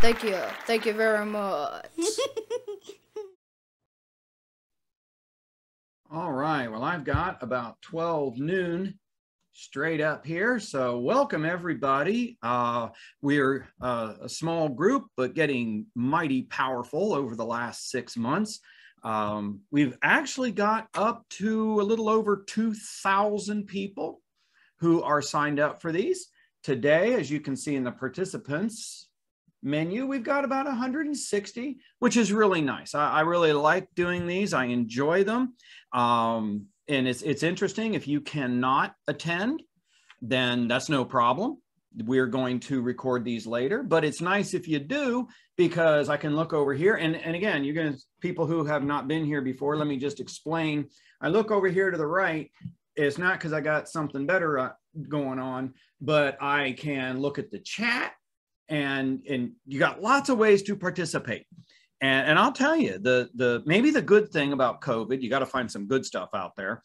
Thank you. Thank you very much. All right, well, I've got about 12 noon straight up here. So welcome everybody. We're a small group, but getting mighty powerful over the last 6 months. We've actually got up to a little over 2,000 people who are signed up for these. Today, as you can see in the participants menu, we've got about 160, which is really nice. I really like doing these. I enjoy them. And it's interesting. If you cannot attend, then that's no problem. We're going to record these later, but it's nice if you do, because I can look over here. And again, you're going to, people who have not been here before, let me just explain. I look over here to the right. It's not because I got something better going on, but I can look at the chat. And you got lots of ways to participate. And I'll tell you, maybe the good thing about COVID, you got to find some good stuff out there,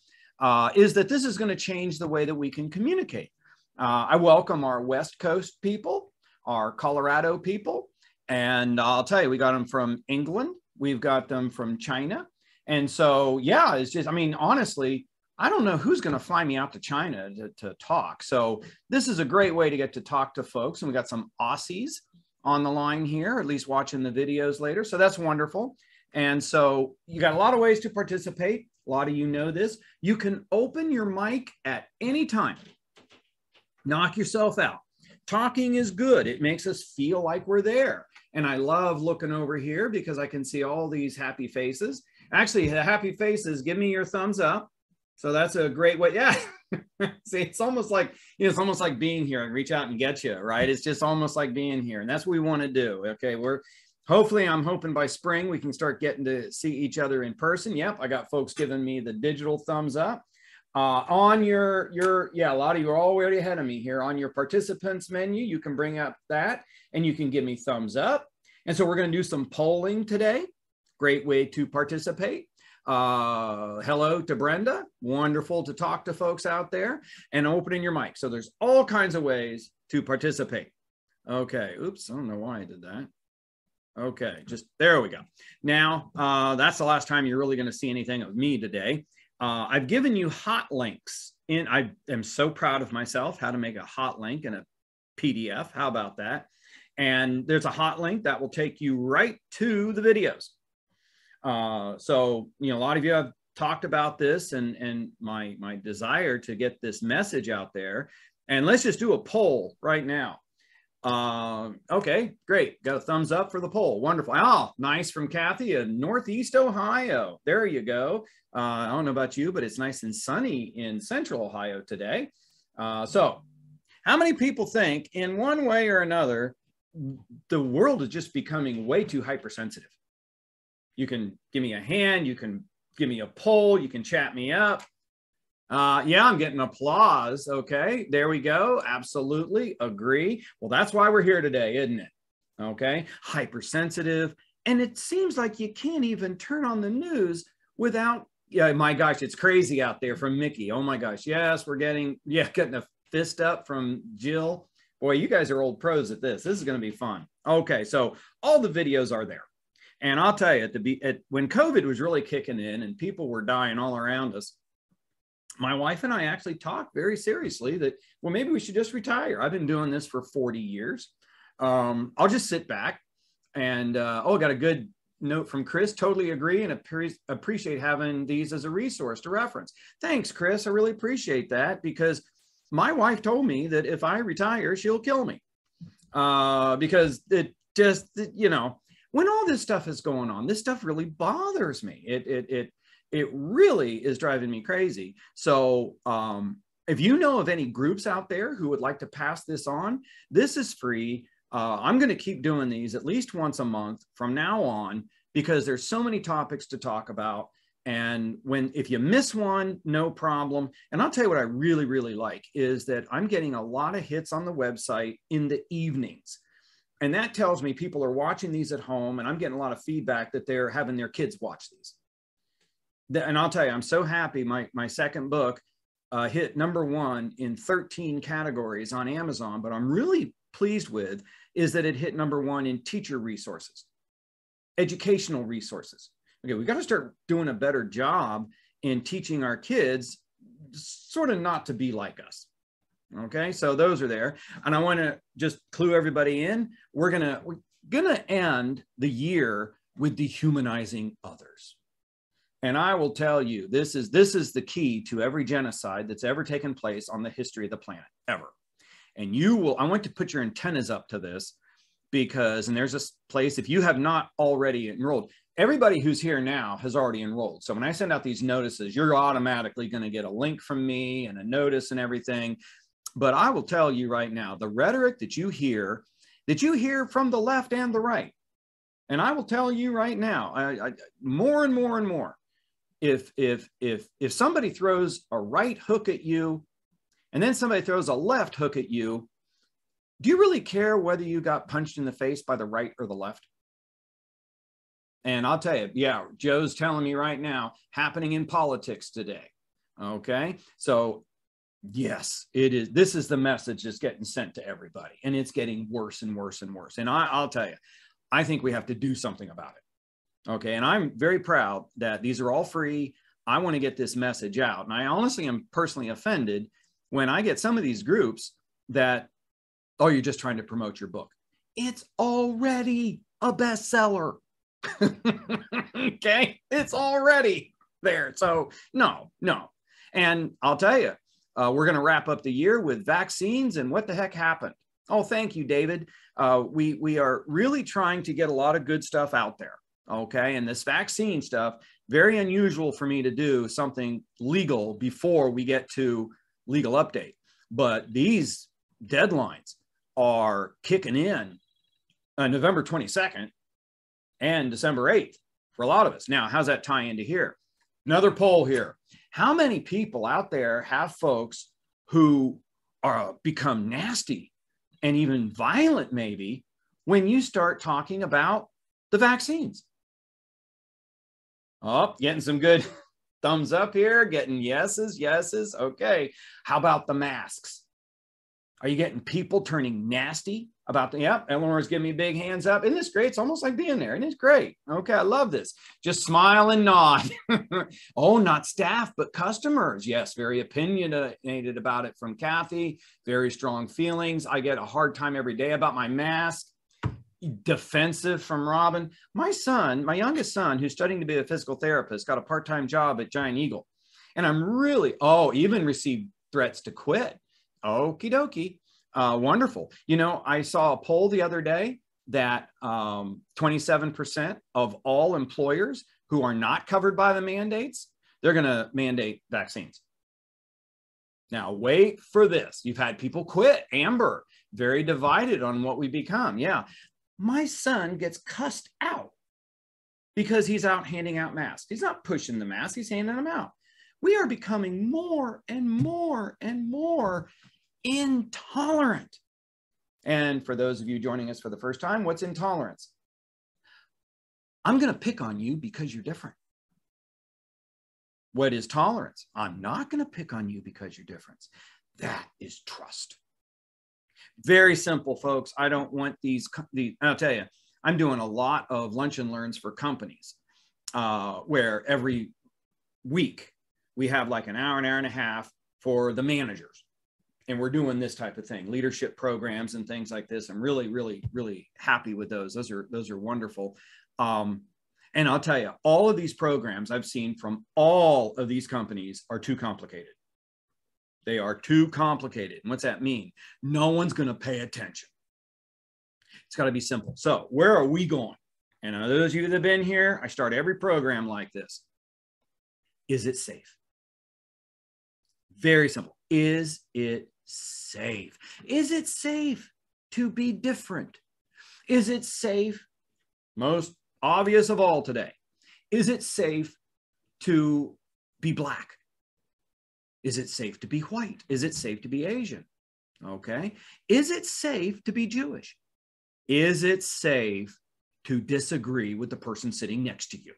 is that this is going to change the way that we can communicate. I welcome our West Coast people, our Colorado people, and I'll tell you, we got them from England, we've got them from China. And so, yeah, it's just, I mean, honestly, I don't know who's going to fly me out to China to talk. So this is a great way to get to talk to folks. And we got some Aussies on the line here, at least watching the videos later. So that's wonderful. And so you got a lot of ways to participate. A lot of you know this. You can open your mic at any time. Knock yourself out. Talking is good. It makes us feel like we're there. And I love looking over here because I can see all these happy faces. Actually, the happy faces, give me your thumbs up. So that's a great way. Yeah. See, it's almost like, you know, it's almost like being here and reach out and get you, right? It's just almost like being here. And that's what we want to do. Okay. I'm hoping by spring, we can start getting to see each other in person. Yep. I got folks giving me the digital thumbs up. On your, yeah, a lot of you are already ahead of me here. On your participants menu, you can bring up that and you can give me thumbs up. And so we're going to do some polling today. Great way to participate. Hello to Brenda. Wonderful to talk to folks out there, and opening your mic. So there's all kinds of ways to participate. Okay. Oops. I don't know why I did that. Okay. Just there we go. Now, that's the last time you're really going to see anything of me today. I've given you hot links I am so proud of myself, how to make a hot link in a PDF. How about that? And there's a hot link that will take you right to the videos. So, you know, a lot of you have talked about this and my desire to get this message out there. And let's just do a poll right now. Okay, great. Got a thumbs up for the poll. Wonderful. Oh, nice from Kathy in Northeast Ohio. There you go. I don't know about you, but it's nice and sunny in Central Ohio today. So how many people think in one way or another, the world is just becoming way too hypersensitive? You can give me a hand, you can give me a poll, you can chat me up. Yeah, I'm getting applause. Okay, there we go. Absolutely agree. Well, that's why we're here today, isn't it? Okay, hypersensitive. And it seems like you can't even turn on the news without, yeah, my gosh, it's crazy out there from Mickey. Oh my gosh, yes, we're getting a fist up from Jill. Boy, you guys are old pros at this. This is going to be fun. Okay, so all the videos are there. And I'll tell you, when COVID was really kicking in and people were dying all around us, my wife and I actually talked very seriously that, well, maybe we should just retire. I've been doing this for 40 years. I'll just sit back and, I got a good note from Chris. Totally agree and appreciate having these as a resource to reference. Thanks, Chris. I really appreciate that, because my wife told me that if I retire, she'll kill me, because it just, you know, when all this stuff is going on, this stuff really bothers me. It really is driving me crazy. So if you know of any groups out there who would like to pass this on, this is free. I'm going to keep doing these at least once a month from now on, because there's so many topics to talk about. And if you miss one, no problem. And I'll tell you what I really, really like is that I'm getting a lot of hits on the website in the evenings. And that tells me people are watching these at home, and I'm getting a lot of feedback that they're having their kids watch these. And I'll tell you, I'm so happy. My second book hit #1 in 13 categories on Amazon, but I'm really pleased with is that it hit number one in teacher resources, educational resources. Okay, we got to start doing a better job in teaching our kids sort of not to be like us. Okay, so those are there. And I want to just clue everybody in. We're gonna end the year with dehumanizing others. And I will tell you, this is the key to every genocide that's ever taken place on the history of the planet, ever. And I want to put your antennas up to this because, and there's this place, if you have not already enrolled, everybody who's here now has already enrolled. So when I send out these notices, you're automatically going to get a link from me and a notice and everything. But I will tell you right now, the rhetoric that you hear from the left and the right, and I will tell you right now, more and more and more, if somebody throws a right hook at you and then somebody throws a left hook at you, do you really care whether you got punched in the face by the right or the left? And I'll tell you, yeah, Joe's telling me right now, happening in politics today. Okay, so yes, it is. This is the message that's getting sent to everybody, and it's getting worse and worse and worse. And I'll tell you, I think we have to do something about it. Okay, and I'm very proud that these are all free. I want to get this message out. And I honestly am personally offended when I get some of these groups that, oh, you're just trying to promote your book. It's already a bestseller. Okay, it's already there. So no. And I'll tell you, we're going to wrap up the year with vaccines and what the heck happened. Oh, thank you, David. We are really trying to get a lot of good stuff out there. Okay, and this vaccine stuff, very unusual for me to do something legal before we get to legal update. But these deadlines are kicking in November 22nd and December 8th for a lot of us. Now, how's that tie into here? Another poll here. How many people out there have folks who are become nasty and even violent maybe when you start talking about the vaccines? Oh, getting some good thumbs up here, getting yeses. Okay. How about the masks? Are you getting people turning nasty about the, yep, Eleanor's giving me big hands up. Isn't this great? It's almost like being there. Isn't it great? Okay, I love this. Just smile and nod. Oh, not staff, but customers. Yes, very opinionated about it from Kathy. Very strong feelings. I get a hard time every day about my mask. Defensive from Robin. My son, my youngest son, who's studying to be a physical therapist, got a part-time job at Giant Eagle. And I'm really, even received threats to quit. Okie dokie. Wonderful. You know, I saw a poll the other day that 27% of all employers who are not covered by the mandates, they're going to mandate vaccines. Now, wait for this. You've had people quit. Amber, very divided on what we become. Yeah. My son gets cussed out because he's out handing out masks. He's not pushing the masks. He's handing them out. We are becoming more and more and more intolerant. And for those of you joining us for the first time, what's intolerance? I'm going to pick on you because you're different. What is tolerance? I'm not going to pick on you because you're different. That is trust. Very simple, folks. I don't want these. I'll tell you, I'm doing a lot of lunch and learns for companies where every week we have like an hour and a half for the managers. And we're doing this type of thing, leadership programs and things like this. I'm really, really, really happy with those. Those are wonderful. And I'll tell you, all of these programs I've seen from all of these companies are too complicated. They are too complicated. And what's that mean? No one's going to pay attention. It's got to be simple. So where are we going? And those of you that have been here, I start every program like this. Is it safe? Very simple. Is it safe? Is it safe to be different? Is it safe? Most obvious of all today. Is it safe to be Black? Is it safe to be white? Is it safe to be Asian? Okay. Is it safe to be Jewish? Is it safe to disagree with the person sitting next to you?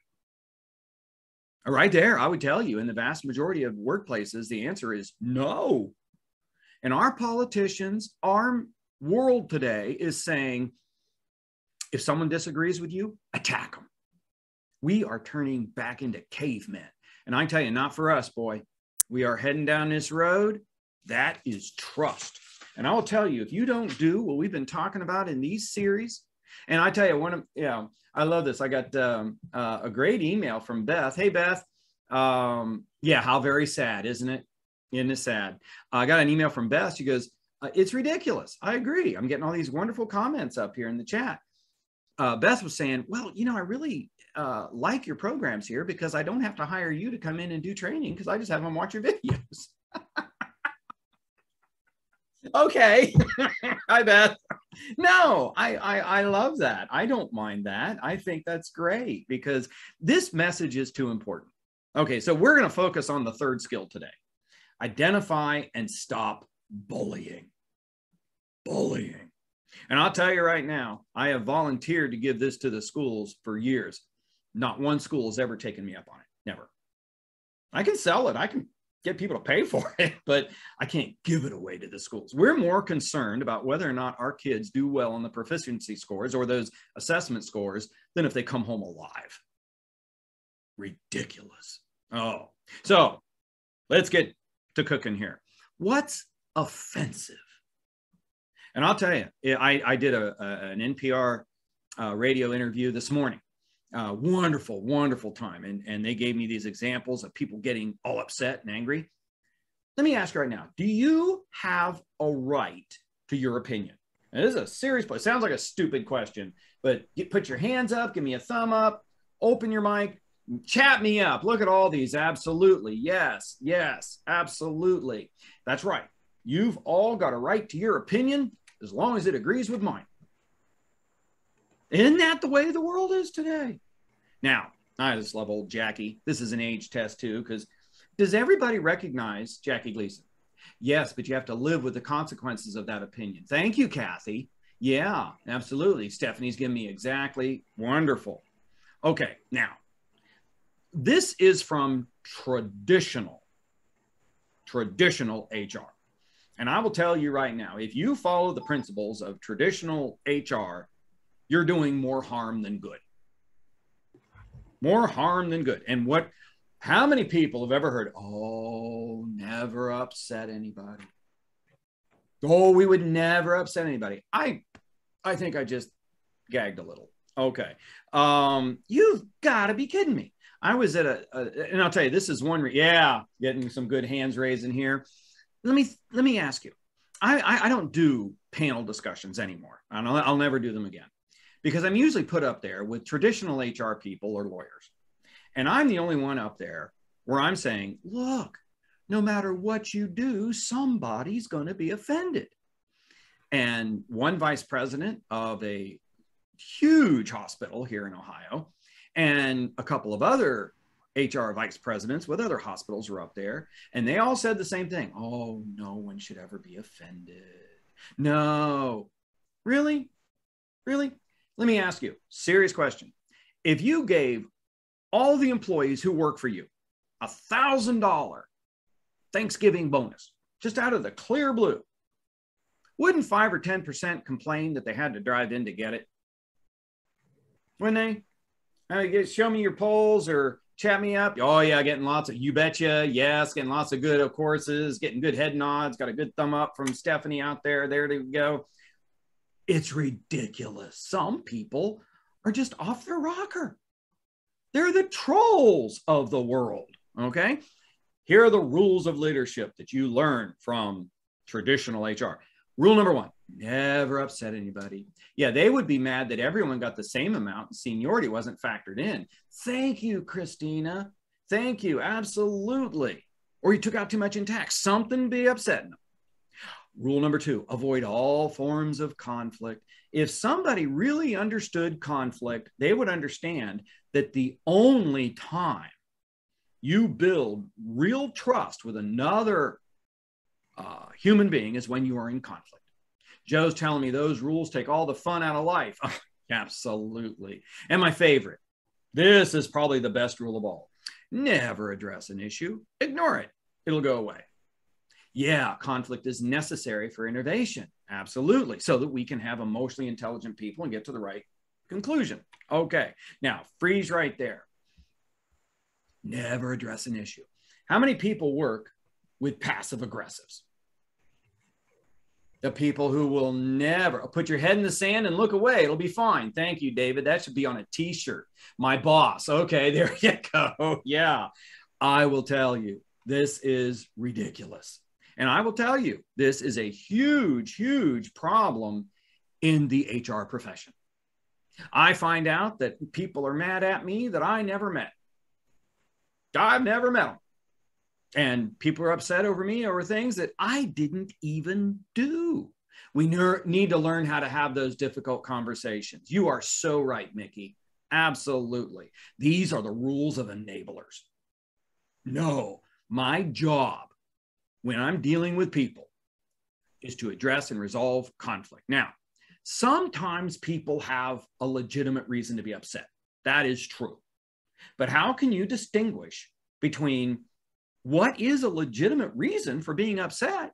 Right there, I would tell you, in the vast majority of workplaces, the answer is no. And our politicians, our world today is saying, if someone disagrees with you, attack them. We are turning back into cavemen. And I tell you, not for us, boy. We are heading down this road. That is trust. And I will tell you, if you don't do what we've been talking about in these series, and I tell you, I love this. I got a great email from Beth. Hey, Beth. Yeah, how very sad, isn't it? Isn't it sad? I got an email from Beth. She goes, it's ridiculous. I agree. I'm getting all these wonderful comments up here in the chat. Beth was saying, well, I really like your programs here because I don't have to hire you to come in and do training because I just have them watch your videos. Okay. Hi, Beth. No, I love that. I don't mind that. I think that's great because this message is too important. Okay, so we're going to focus on the third skill today. Identify and stop bullying. Bullying. And I'll tell you right now, I have volunteered to give this to the schools for years. Not one school has ever taken me up on it. Never. I can sell it. I can get people to pay for it, but I can't give it away to the schools. We're more concerned about whether or not our kids do well on the proficiency scores or those assessment scores than if they come home alive. Ridiculous. Oh, so let's get to cooking here. What's offensive? And I'll tell you, I did an NPR radio interview this morning. Wonderful, wonderful time. And they gave me these examples of people getting all upset and angry. Let me ask you right now, do you have a right to your opinion? And this is a serious point. It sounds like a stupid question, but put your hands up, give me a thumb up, open your mic, chat me up. Look at all these. Absolutely. Yes, yes, absolutely. That's right. You've all got a right to your opinion as long as it agrees with mine. Isn't that the way the world is today? Now, I just love old Jackie. This is an age test too, because does everybody recognize Jackie Gleason? Yes, but you have to live with the consequences of that opinion. Thank you, Kathy. Yeah, absolutely. Stephanie's giving me exactly. Wonderful. Okay, now, this is from traditional HR. And I will tell you right now, if you follow the principles of traditional HR, you're doing more harm than good. More harm than good. And how many people have ever heard, oh, never upset anybody? Oh, we would never upset anybody. I think I just gagged a little. Okay. You've got to be kidding me. I was at and I'll tell you, this is one, yeah, getting some good hands raised in here. Let me ask you, I don't do panel discussions anymore. I'll never do them again because I'm usually put up there with traditional HR people or lawyers. And I'm the only one up there where I'm saying, look, no matter what you do, somebody's going to be offended. And one vice president of a huge hospital here in Ohio and a couple of other HR vice presidents with other hospitals were up there, and they all said the same thing. Oh, no one should ever be offended. No. Really? Really? Let me ask you, serious question. If you gave all the employees who work for you $1,000 Thanksgiving bonus, just out of the clear blue, wouldn't 5 or 10% complain that they had to drive in to get it? Wouldn't they? Show me your polls or chat me up. Oh yeah, getting lots of, you betcha. Yes, getting lots of good, of courses, getting good head nods, got a good thumb up from Stephanie out there. There to go. It's ridiculous. Some people are just off their rocker. They're the trolls of the world. Okay. Here are the rules of leadership that you learn from traditional HR. Rule number 1, never upset anybody. Yeah, they would be mad that everyone got the same amount and seniority wasn't factored in. Thank you, Christina. Thank you. Absolutely. Or you took out too much in tax. Something be upsetting them. Rule number 2, avoid all forms of conflict. If somebody really understood conflict, they would understand that the only time you build real trust with another human being is when you are in conflict. Joe's telling me those rules take all the fun out of life. Oh, absolutely. And my favorite, this is probably the best rule of all. Never address an issue. Ignore it. It'll go away. Yeah, conflict is necessary for innovation. Absolutely. So that we can have emotionally intelligent people and get to the right conclusion. Okay. Now, freeze right there. Never address an issue. How many people work with passive aggressives? The people who will never put your head in the sand and look away. It'll be fine. Thank you, David. That should be on a t-shirt. My boss. Okay, there you go. Yeah, I will tell you, this is ridiculous. And I will tell you, this is a huge, huge problem in the HR profession. I find out that people are mad at me that I never met. I've never met them. And people are upset over me over things that I didn't even do. We need to learn how to have those difficult conversations. You are so right, Mickey. Absolutely. These are the rules of enablers. No, my job when I'm dealing with people is to address and resolve conflict. Now, sometimes people have a legitimate reason to be upset. That is true. But how can you distinguish between what is a legitimate reason for being upset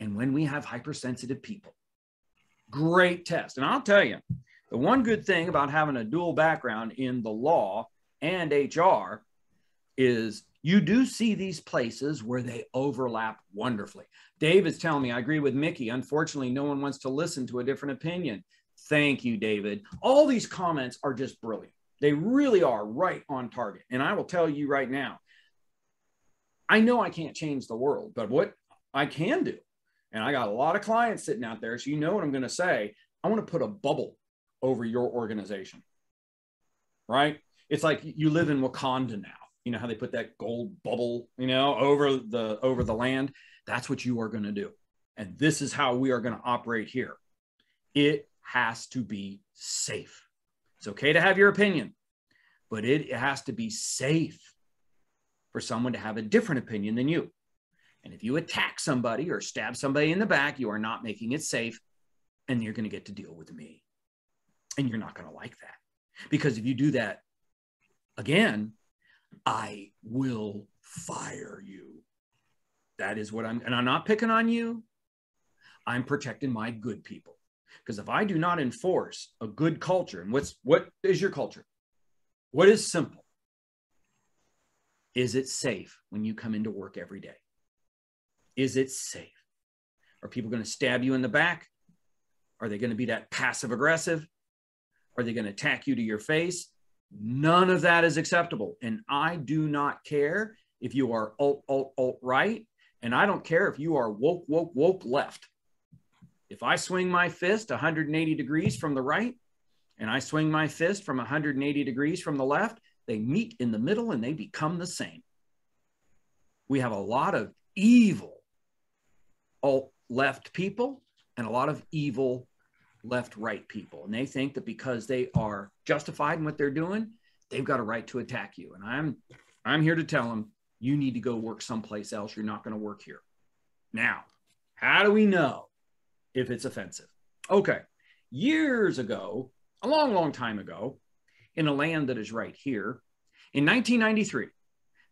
and when we have hypersensitive people? Great test. And I'll tell you, the one good thing about having a dual background in the law and HR is you do see these places where they overlap wonderfully. Dave is telling me, I agree with Mickey. Unfortunately, no one wants to listen to a different opinion. Thank you, David. All these comments are just brilliant. They really are right on target. And I will tell you right now, I know I can't change the world, but what I can do, and I got a lot of clients sitting out there, so you know what I'm going to say, I want to put a bubble over your organization, right? It's like you live in Wakanda now. You know how they put that gold bubble, you know, over the land? That's what you are going to do. And this is how we are going to operate here. It has to be safe. It's okay to have your opinion, but it has to be safe for someone to have a different opinion than you. And if you attack somebody or stab somebody in the back, you are not making it safe, and you're going to get to deal with me. And you're not going to like that. Because if you do that again, I will fire you. That is what and I'm not picking on you. I'm protecting my good people. Because if I do not enforce a good culture, and what is your culture? What is simple? Is it safe when you come into work every day? Is it safe? Are people going to stab you in the back? Are they going to be that passive aggressive? Are they going to attack you to your face? None of that is acceptable. And I do not care if you are alt right. And I don't care if you are woke left. If I swing my fist 180 degrees from the right, and I swing my fist from 180 degrees from the left, they meet in the middle and they become the same. We have a lot of evil alt-left people and a lot of evil left-right people. And they think that because they are justified in what they're doing, they've got a right to attack you. And I'm here to tell them, you need to go work someplace else. You're not going to work here. Now, how do we know if it's offensive? Okay. Years ago, a long, long time ago, in a land that is right here, in 1993,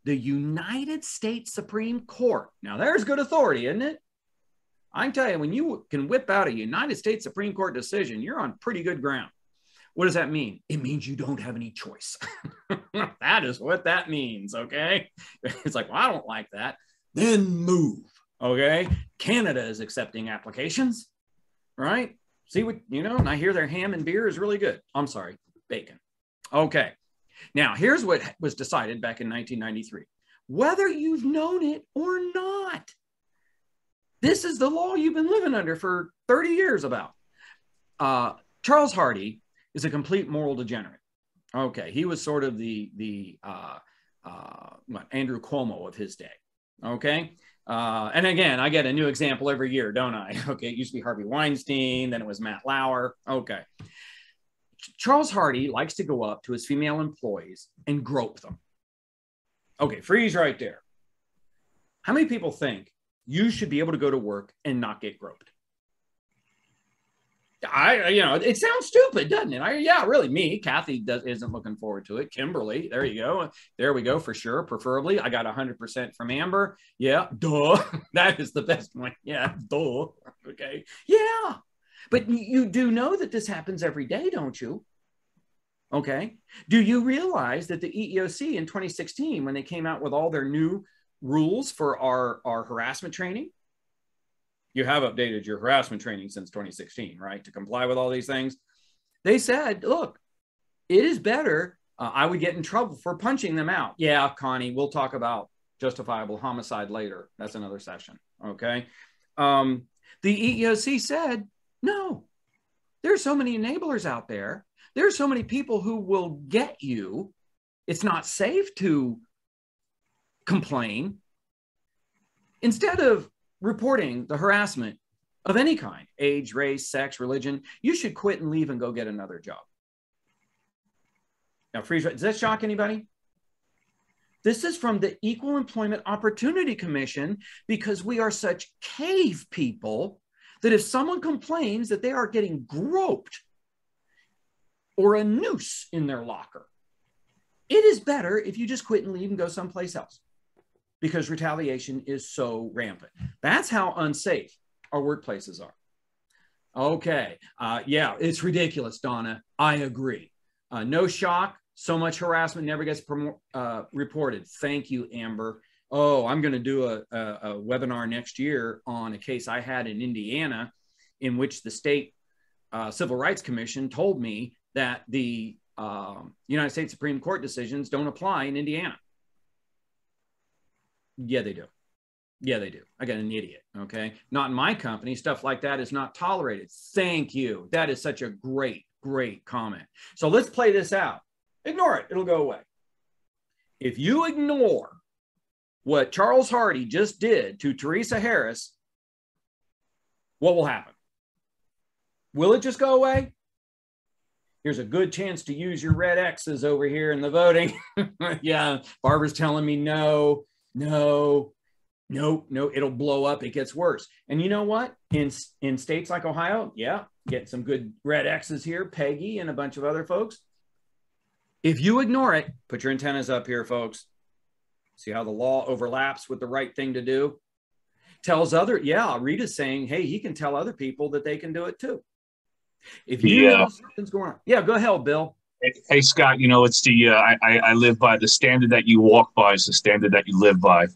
the United States Supreme Court, now there's good authority, isn't it? I can tell you, when you can whip out a United States Supreme Court decision, you're on pretty good ground. What does that mean? It means you don't have any choice. That is what that means, okay? It's like, well, I don't like that. Then move, okay? Canada is accepting applications, right? See what, you know, and I hear their ham and beer is really good. I'm sorry, bacon. Okay. Now, here's what was decided back in 1993. Whether you've known it or not, this is the law you've been living under for 30 years about. Charles Hardy is a complete moral degenerate. Okay, he was sort of the Andrew Cuomo of his day. Okay, and again, I get a new example every year, don't I? Okay, it used to be Harvey Weinstein, then it was Matt Lauer. Okay, Charles Hardy likes to go up to his female employees and grope them. Okay, freeze right there. How many people think you should be able to go to work and not get groped? it sounds stupid, doesn't it? Yeah, really. Me, Kathy isn't looking forward to it. Kimberly, there you go. There we go for sure. Preferably, I got 100% from Amber. Yeah, duh. That is the best one. Yeah, duh. Okay. Yeah, but you do know that this happens every day, don't you? Okay. Do you realize that the EEOC in 2016, when they came out with all their new rules for our harassment training? You have updated your harassment training since 2016, right? To comply with all these things. They said, look, it is better. I would get in trouble for punching them out. Yeah, Connie, we'll talk about justifiable homicide later. That's another session. Okay. The EEOC said, no, there's so many enablers out there. There's so many people who will get you. It's not safe to complain. Instead of reporting the harassment of any kind, age, race, sex, religion, you should quit and leave and go get another job. Now, does that shock anybody? This is from the Equal Employment Opportunity Commission, because we are such cave people that if someone complains that they are getting groped or a noose in their locker, it is better if you just quit and leave and go someplace else, because retaliation is so rampant. That's how unsafe our workplaces are. Okay. Yeah, it's ridiculous, Donna. I agree. No shock. So much harassment never gets reported. Thank you, Amber. Oh, I'm going to do a webinar next year on a case I had in Indiana, in which the state Civil Rights Commission told me that the United States Supreme Court decisions don't apply in Indiana. Yeah, they do. Yeah, they do. I got an idiot. Okay. Not in my company. Stuff like that is not tolerated. Thank you. That is such a great, great comment. So let's play this out. Ignore it. It'll go away. If you ignore what Charles Hardy just did to Teresa Harris, what will happen? Will it just go away? Here's a good chance to use your red X's over here in the voting. Yeah, Barbara's telling me no. No, it'll blow up. It gets worse. And you know what? In states like Ohio, yeah, get some good red X's here, Peggy and a bunch of other folks. If you ignore it, put your antennas up here, folks. See how the law overlaps with the right thing to do? Tells Rita's saying, hey, he can tell other people that they can do it too. If you know something's going on. Yeah, go ahead, Bill. Hey, Scott, it's I live by the standard that you walk by is the standard that you live by.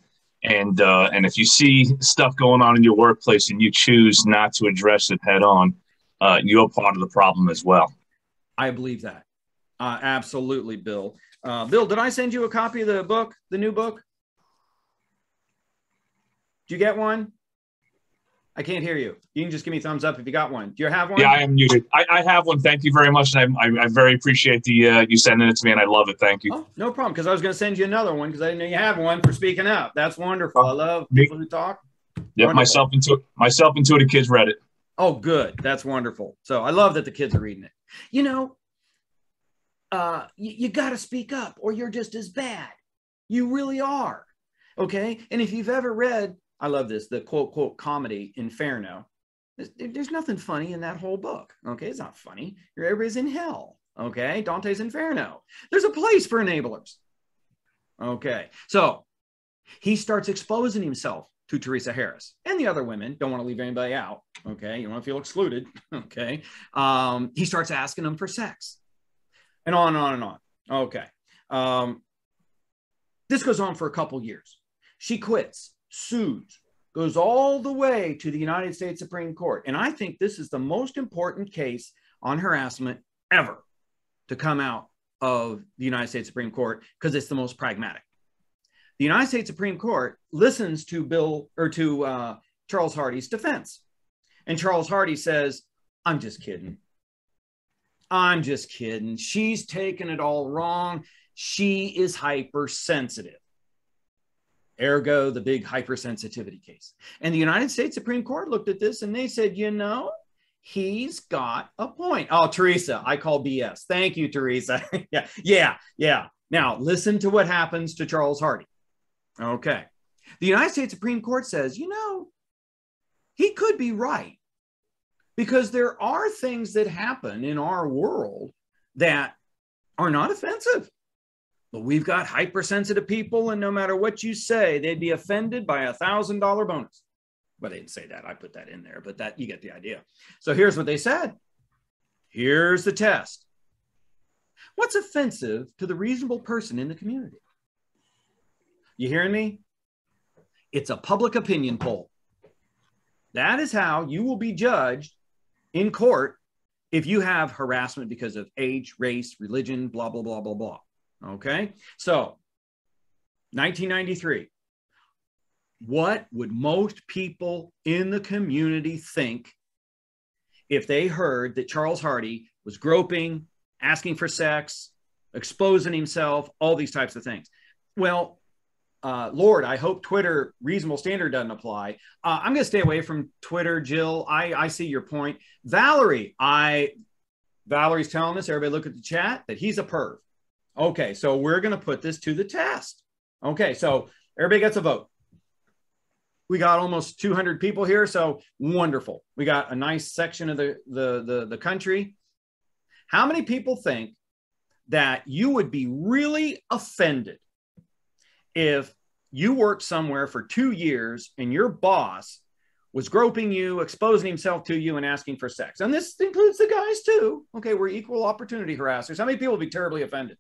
And if you see stuff going on in your workplace and you choose not to address it head on, you're part of the problem as well. I believe that. Absolutely, Bill. Bill, did I send you a copy of the book, the new book? Did you get one? I can't hear you. You can just give me a thumbs up if you got one. Do you have one? Yeah, I am muted. I have one. Thank you very much. And I very appreciate the you sending it to me, and I love it. Thank you. Oh, no problem, because I was going to send you another one because I didn't know you had one for speaking up. That's wonderful. I love people who talk. Yeah, myself and two of the kids read it. Oh, good. That's wonderful. So I love that the kids are reading it. You got to speak up or you're just as bad. You really are. Okay. And if you've ever read, I love this, the quote comedy Inferno. There's nothing funny in that whole book. Okay. It's not funny. Everybody's in hell. Okay. Dante's Inferno. There's a place for enablers. Okay. So he starts exposing himself to Teresa Harris and the other women. Don't want to leave anybody out. Okay. You don't want to feel excluded. Okay. He starts asking them for sex and on and on and on. Okay. This goes on for a couple years. She quits, sues, goes all the way to the United States Supreme Court. And I think this is the most important case on harassment ever to come out of the United States Supreme Court because it's the most pragmatic. The United States Supreme Court listens to Charles Hardy's defense. And Charles Hardy says, I'm just kidding. I'm just kidding. She's taken it all wrong. She is hypersensitive. Ergo, the big hypersensitivity case. And the United States Supreme Court looked at this and they said, he's got a point. Oh, Teresa, I call BS. Thank you, Teresa. Yeah. Now, listen to what happens to Charles Hardy. Okay. The United States Supreme Court says, he could be right. because there are things that happen in our world that are not offensive. But we've got hypersensitive people, and no matter what you say, they'd be offended by $1,000 bonus. Well, they didn't say that. I put that in there, but that you get the idea. So here's what they said. Here's the test. What's offensive to the reasonable person in the community? You hearing me? It's a public opinion poll. That is how you will be judged in court if you have harassment because of age, race, religion, blah, blah, blah, blah, blah. Okay, so 1993. What would most people in the community think if they heard that Charles Hardy was groping, asking for sex, exposing himself, all these types of things? Well, Lord, I hope Twitter reasonable standard doesn't apply. I'm going to stay away from Twitter, Jill. I see your point. Valerie, Valerie's telling us, everybody look at the chat, that he's a perv. Okay, so we're going to put this to the test. Okay, so everybody gets a vote. We got almost 200 people here, so wonderful. We got a nice section of the country. How many people think that you would be really offended if you worked somewhere for 2 years and your boss was groping you, exposing himself to you, and asking for sex? And this includes the guys too. Okay, we're equal opportunity harassers. How many people would be terribly offended?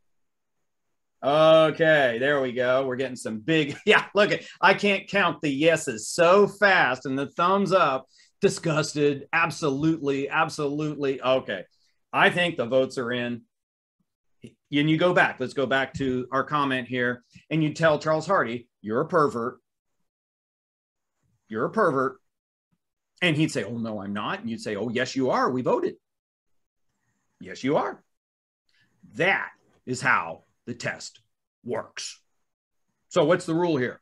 Okay, there we go. We're getting some big, yeah, look at, I can't count the yeses so fast and the thumbs up. Disgusted, absolutely, absolutely. Okay, I think the votes are in. And you go back, let's go back to our comment here, and you tell Charles Hardy, you're a pervert. You're a pervert. And he'd say, oh, no, I'm not. And you'd say, oh, yes, you are. We voted. Yes, you are. That is how the test works. So what's the rule here?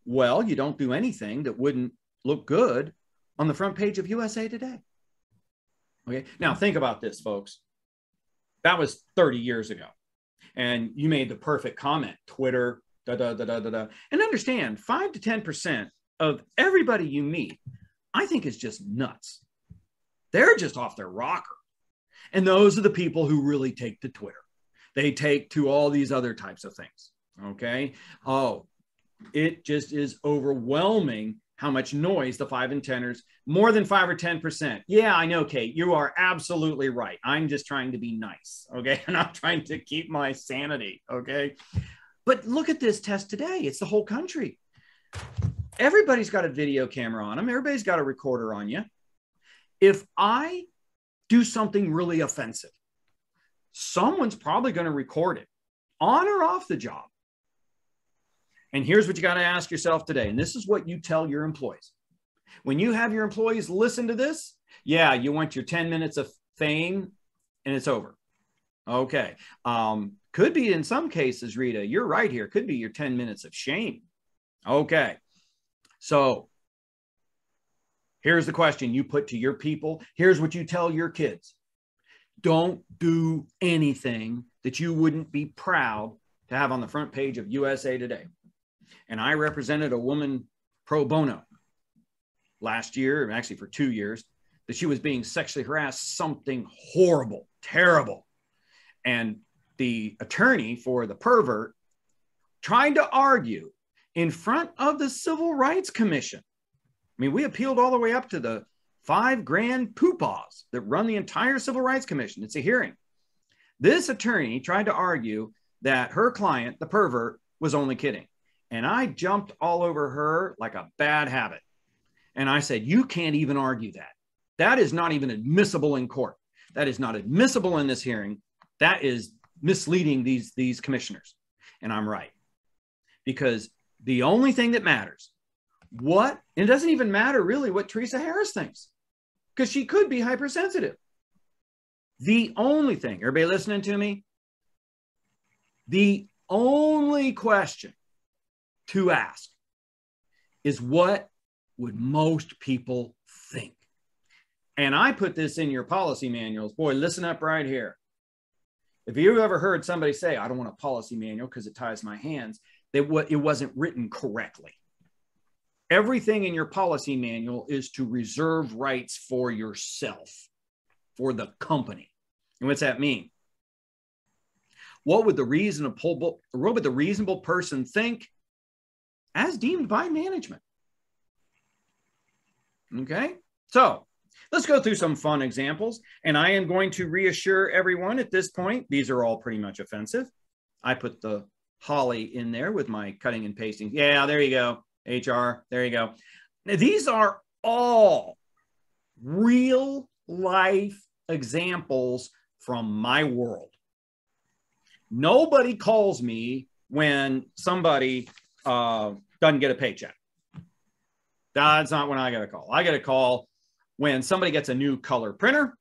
Well, you don't do anything that wouldn't look good on the front page of USA Today. Okay, now think about this, folks. That was 30 years ago. And you made the perfect comment, Twitter, da-da-da-da-da-da. And understand, 5 to 10% of everybody you meet, I think is just nuts. They're just off their rocker. And those are the people who really take to Twitter. They take to all these other types of things, okay? Oh, it just is overwhelming how much noise the 5 and 10ers, more than 5 or 10%. Yeah, I know, Kate, you are absolutely right. I'm just trying to be nice, okay? And I'm trying to keep my sanity, okay? But look at this test today. It's the whole country. Everybody's got a video camera on them. Everybody's got a recorder on you. If I do something really offensive, someone's probably going to record it on or off the job. And here's what you got to ask yourself today. And this is what you tell your employees. When you have your employees listen to this, yeah, you want your 10 minutes of fame and it's over. Okay. Could be in some cases, Rita, you're right here. Could be your 10 minutes of shame. Okay. So here's the question you put to your people. Here's what you tell your kids. Don't do anything that you wouldn't be proud to have on the front page of USA Today. And I represented a woman pro bono last year, actually for 2 years, that she was being sexually harassed, something horrible, terrible. And the attorney for the pervert tried to argue in front of the Civil Rights Commission. I mean, we appealed all the way up to the 5 grand poopahs that run the entire Civil Rights Commission. It's a hearing. This attorney tried to argue that her client, the pervert, was only kidding. And I jumped all over her like a bad habit. And I said, you can't even argue that. That is not even admissible in court. That is not admissible in this hearing. That is misleading these commissioners. And I'm right. Because the only thing that matters, and it doesn't even matter really what Teresa Harris thinks, because she could be hypersensitive. The only thing, everybody listening to me? The only question to ask is, what would most people think? And I put this in your policy manuals. Boy, listen up right here. If you ever heard somebody say, I don't want a policy manual because it ties my hands, that it wasn't written correctly. Everything in your policy manual is to reserve rights for yourself, for the company. And what's that mean? What would the reasonable person think as deemed by management? Okay, so let's go through some fun examples. And I am going to reassure everyone at this point, these are all pretty much offensive. I put the Holly in there with my cutting and pasting. Yeah, there you go. HR, there you go. Now, these are all real life examples from my world. Nobody calls me when somebody doesn't get a paycheck. That's not when I get a call. I get a call when somebody gets a new color printer.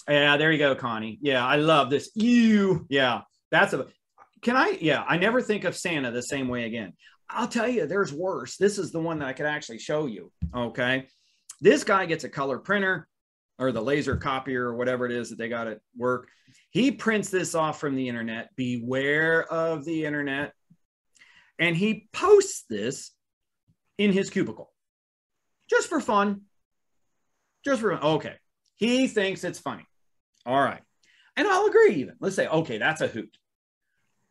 Yeah, there you go, Connie. Yeah, I love this. Yeah, that's a, can I? Yeah, I never think of Santa the same way again. I'll tell you, there's worse. This is the one that I could actually show you. Okay. This guy gets a color printer or the laser copier or whatever it is that they got at work. He prints this off from the internet. Beware of the internet. And he posts this in his cubicle just for fun. Just for, okay. He thinks it's funny. All right. And I'll agree even. Let's say, okay, that's a hoot.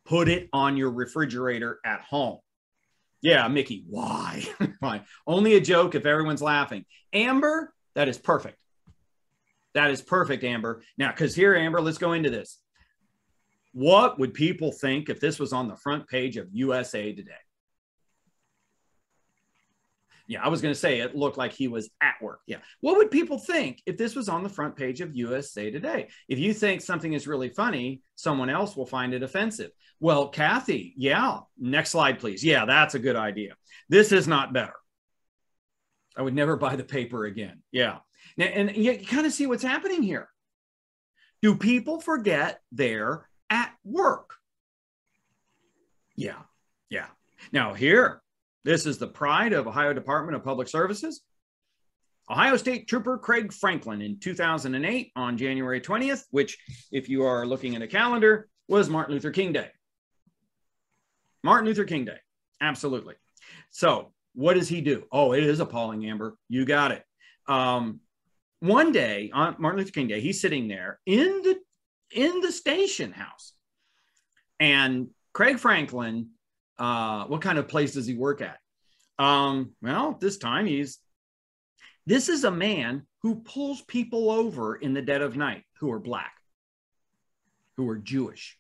Put it on your refrigerator at home. Yeah, Mickey, why? Why? Only a joke if everyone's laughing. Amber, that is perfect. That is perfect, Amber. Now, because here, Amber, let's go into this. What would people think if this was on the front page of USA Today? Yeah, I was going to say it looked like he was at work. Yeah. What would people think if this was on the front page of USA Today? If you think something is really funny, someone else will find it offensive. Well, Kathy, yeah. Next slide, please. Yeah, that's a good idea. This is not better. I would never buy the paper again. Yeah. Now, and you kind of see what's happening here. Do people forget they're at work? Yeah. Yeah. Now here, this is the pride of Ohio Department of Public Services. Ohio State Trooper Craig Franklin in 2008 on January 20th, which, if you are looking at a calendar, was Martin Luther King Day. Martin Luther King Day. Absolutely. So what does he do? Oh, it is appalling, Amber. You got it. One day on Martin Luther King Day, he's sitting there in the station house. And Craig Franklin, what kind of place does he work at? Well, this time this is a man who pulls people over in the dead of night who are Black, who are Jewish.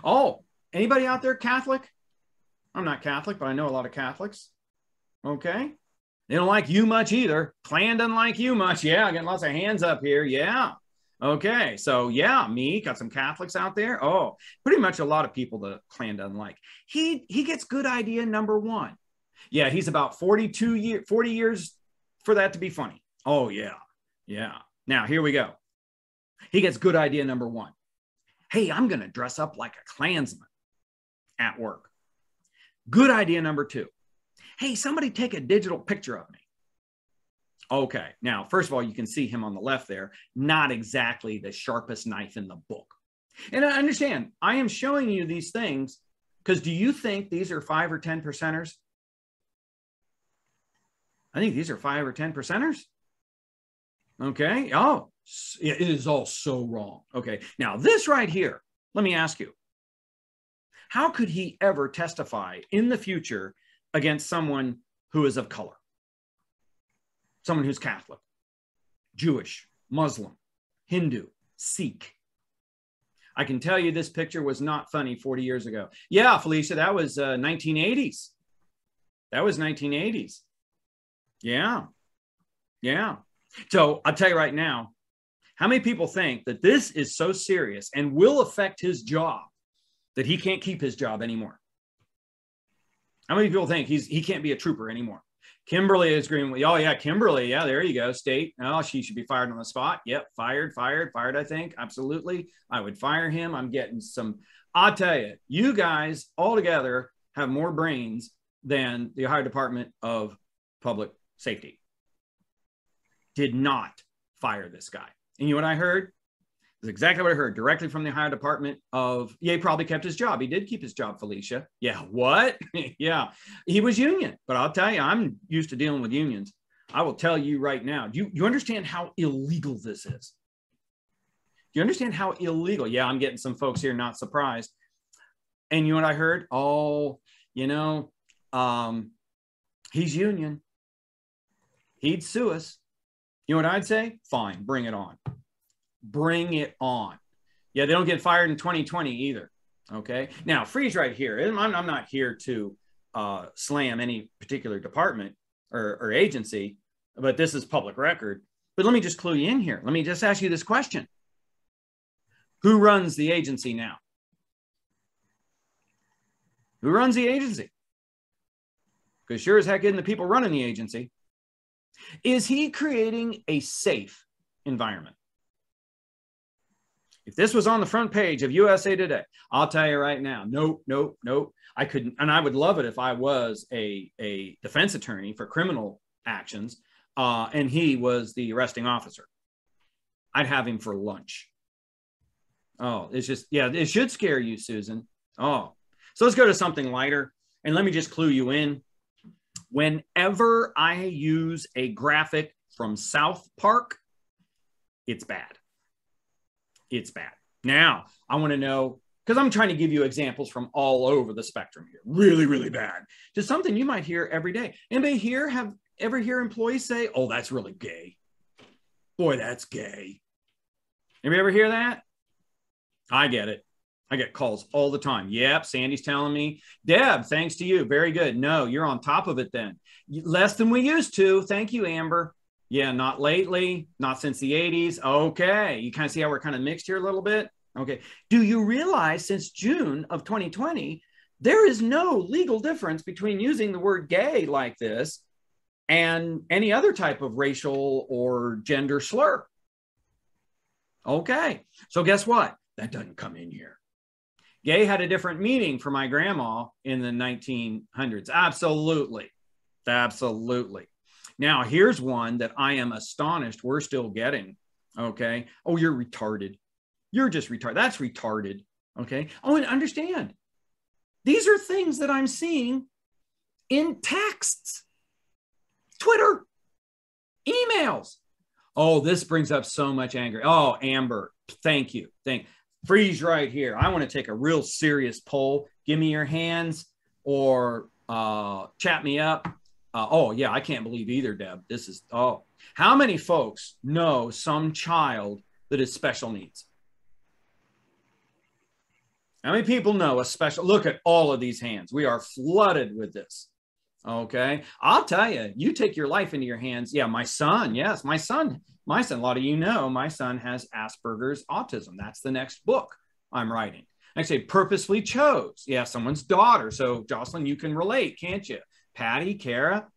Oh, anybody out there Catholic? I'm not Catholic, but I know a lot of Catholics. Okay. They don't like you much either. Klan doesn't like you much. Yeah, I got lots of hands up here. Yeah. Okay. So yeah, me, got some Catholics out there. Oh, pretty much a lot of people the Klan doesn't like. He gets good idea number one. Yeah, he's about 40 years for that to be funny. Oh yeah. Yeah. Now here we go. He gets good idea number one. Hey, I'm going to dress up like a Klansman at work. Good idea number two. Hey, somebody take a digital picture of me. Okay. Now, first of all, you can see him on the left there, not exactly the sharpest knife in the book. And I understand, I am showing you these things because do you think these are 5 or 10 percenters? I think these are 5 or 10 percenters. Okay. Oh, it is all so wrong. Okay. Now, this right here, let me ask you, how could he ever testify in the future against someone who is of color? Someone who's Catholic, Jewish, Muslim, Hindu, Sikh. I can tell you this picture was not funny 40 years ago. Yeah, Felicia, that was 1980s. That was 1980s. Yeah. Yeah. So I'll tell you right now, how many people think that this is so serious and will affect his job that he can't keep his job anymore? How many people think he can't be a trooper anymore? Kimberly is agreeing with, oh yeah, Kimberly. Yeah, there you go. State. Oh, she should be fired on the spot. Yep. Fired, I think. Absolutely. I would fire him. I'm getting some, I'll tell you, you guys all together have more brains than the Ohio Department of Public Safety. Did not fire this guy. And you know what I heard? That's exactly what I heard directly from the Ohio Department of, yeah, he probably kept his job. He did keep his job, Felicia. Yeah, what? Yeah, he was union. But I'll tell you, I'm used to dealing with unions. I will tell you right now, do you understand how illegal this is? Do you understand how illegal? Yeah, I'm getting some folks here not surprised. And you know what I heard? Oh, you know, he's union. He'd sue us. You know what I'd say? Fine, bring it on. Bring it on. Yeah, they don't get fired in 2020 either. Okay. Now, freeze right here. I'm not here to slam any particular department or agency, but this is public record. But let me just clue you in here. Let me just ask you this question. Who runs the agency now? Who runs the agency? Because sure as heck isn't the people running the agency. Is he creating a safe environment? If this was on the front page of USA Today, I'll tell you right now, nope. I couldn't, and I would love it if I was a defense attorney for criminal actions, and he was the arresting officer. I'd have him for lunch. Oh, it's just, yeah, it should scare you, Susan. Oh, so let's go to something lighter, and let me just clue you in. Whenever I use a graphic from South Park, it's bad. It's bad. Now, I want to know, because I'm trying to give you examples from all over the spectrum here. Really, really bad. Just something you might hear every day. Anybody here ever hear employees say, oh, that's really gay? Boy, that's gay. Anybody ever hear that? I get it. I get calls all the time. Yep, Sandy's telling me, Deb, thanks to you. Very good. No, you're on top of it then. Less than we used to. Thank you, Amber. Yeah, not lately, not since the 80s. Okay, you kind of see how we're kind of mixed here a little bit? Okay. Do you realize since June of 2020, there is no legal difference between using the word gay like this and any other type of racial or gender slur? Okay, so guess what? That doesn't come in here. Gay had a different meaning for my grandma in the 1900s. Absolutely. Absolutely. Now, here's one that I am astonished we're still getting. Okay. Oh, you're retarded. You're just retarded. That's retarded. Okay. Oh, and understand, these are things that I'm seeing in texts, Twitter, emails. Oh, this brings up so much anger. Oh, Amber, thank you. Freeze right here. I want to take a real serious poll. Give me your hands or chat me up. Oh, yeah, I can't believe either, Deb. This is, oh, how many folks know some child that is special needs? How many people know a special, look at all of these hands. We are flooded with this. Okay. I'll tell you, you take your life into your hands. Yeah, my son. Yes, my son, a lot of you know, my son has Asperger's autism. That's the next book I'm writing. I say purposefully chose. Yeah, someone's daughter. So Jocelyn, you can relate, can't you? Patty, Kara,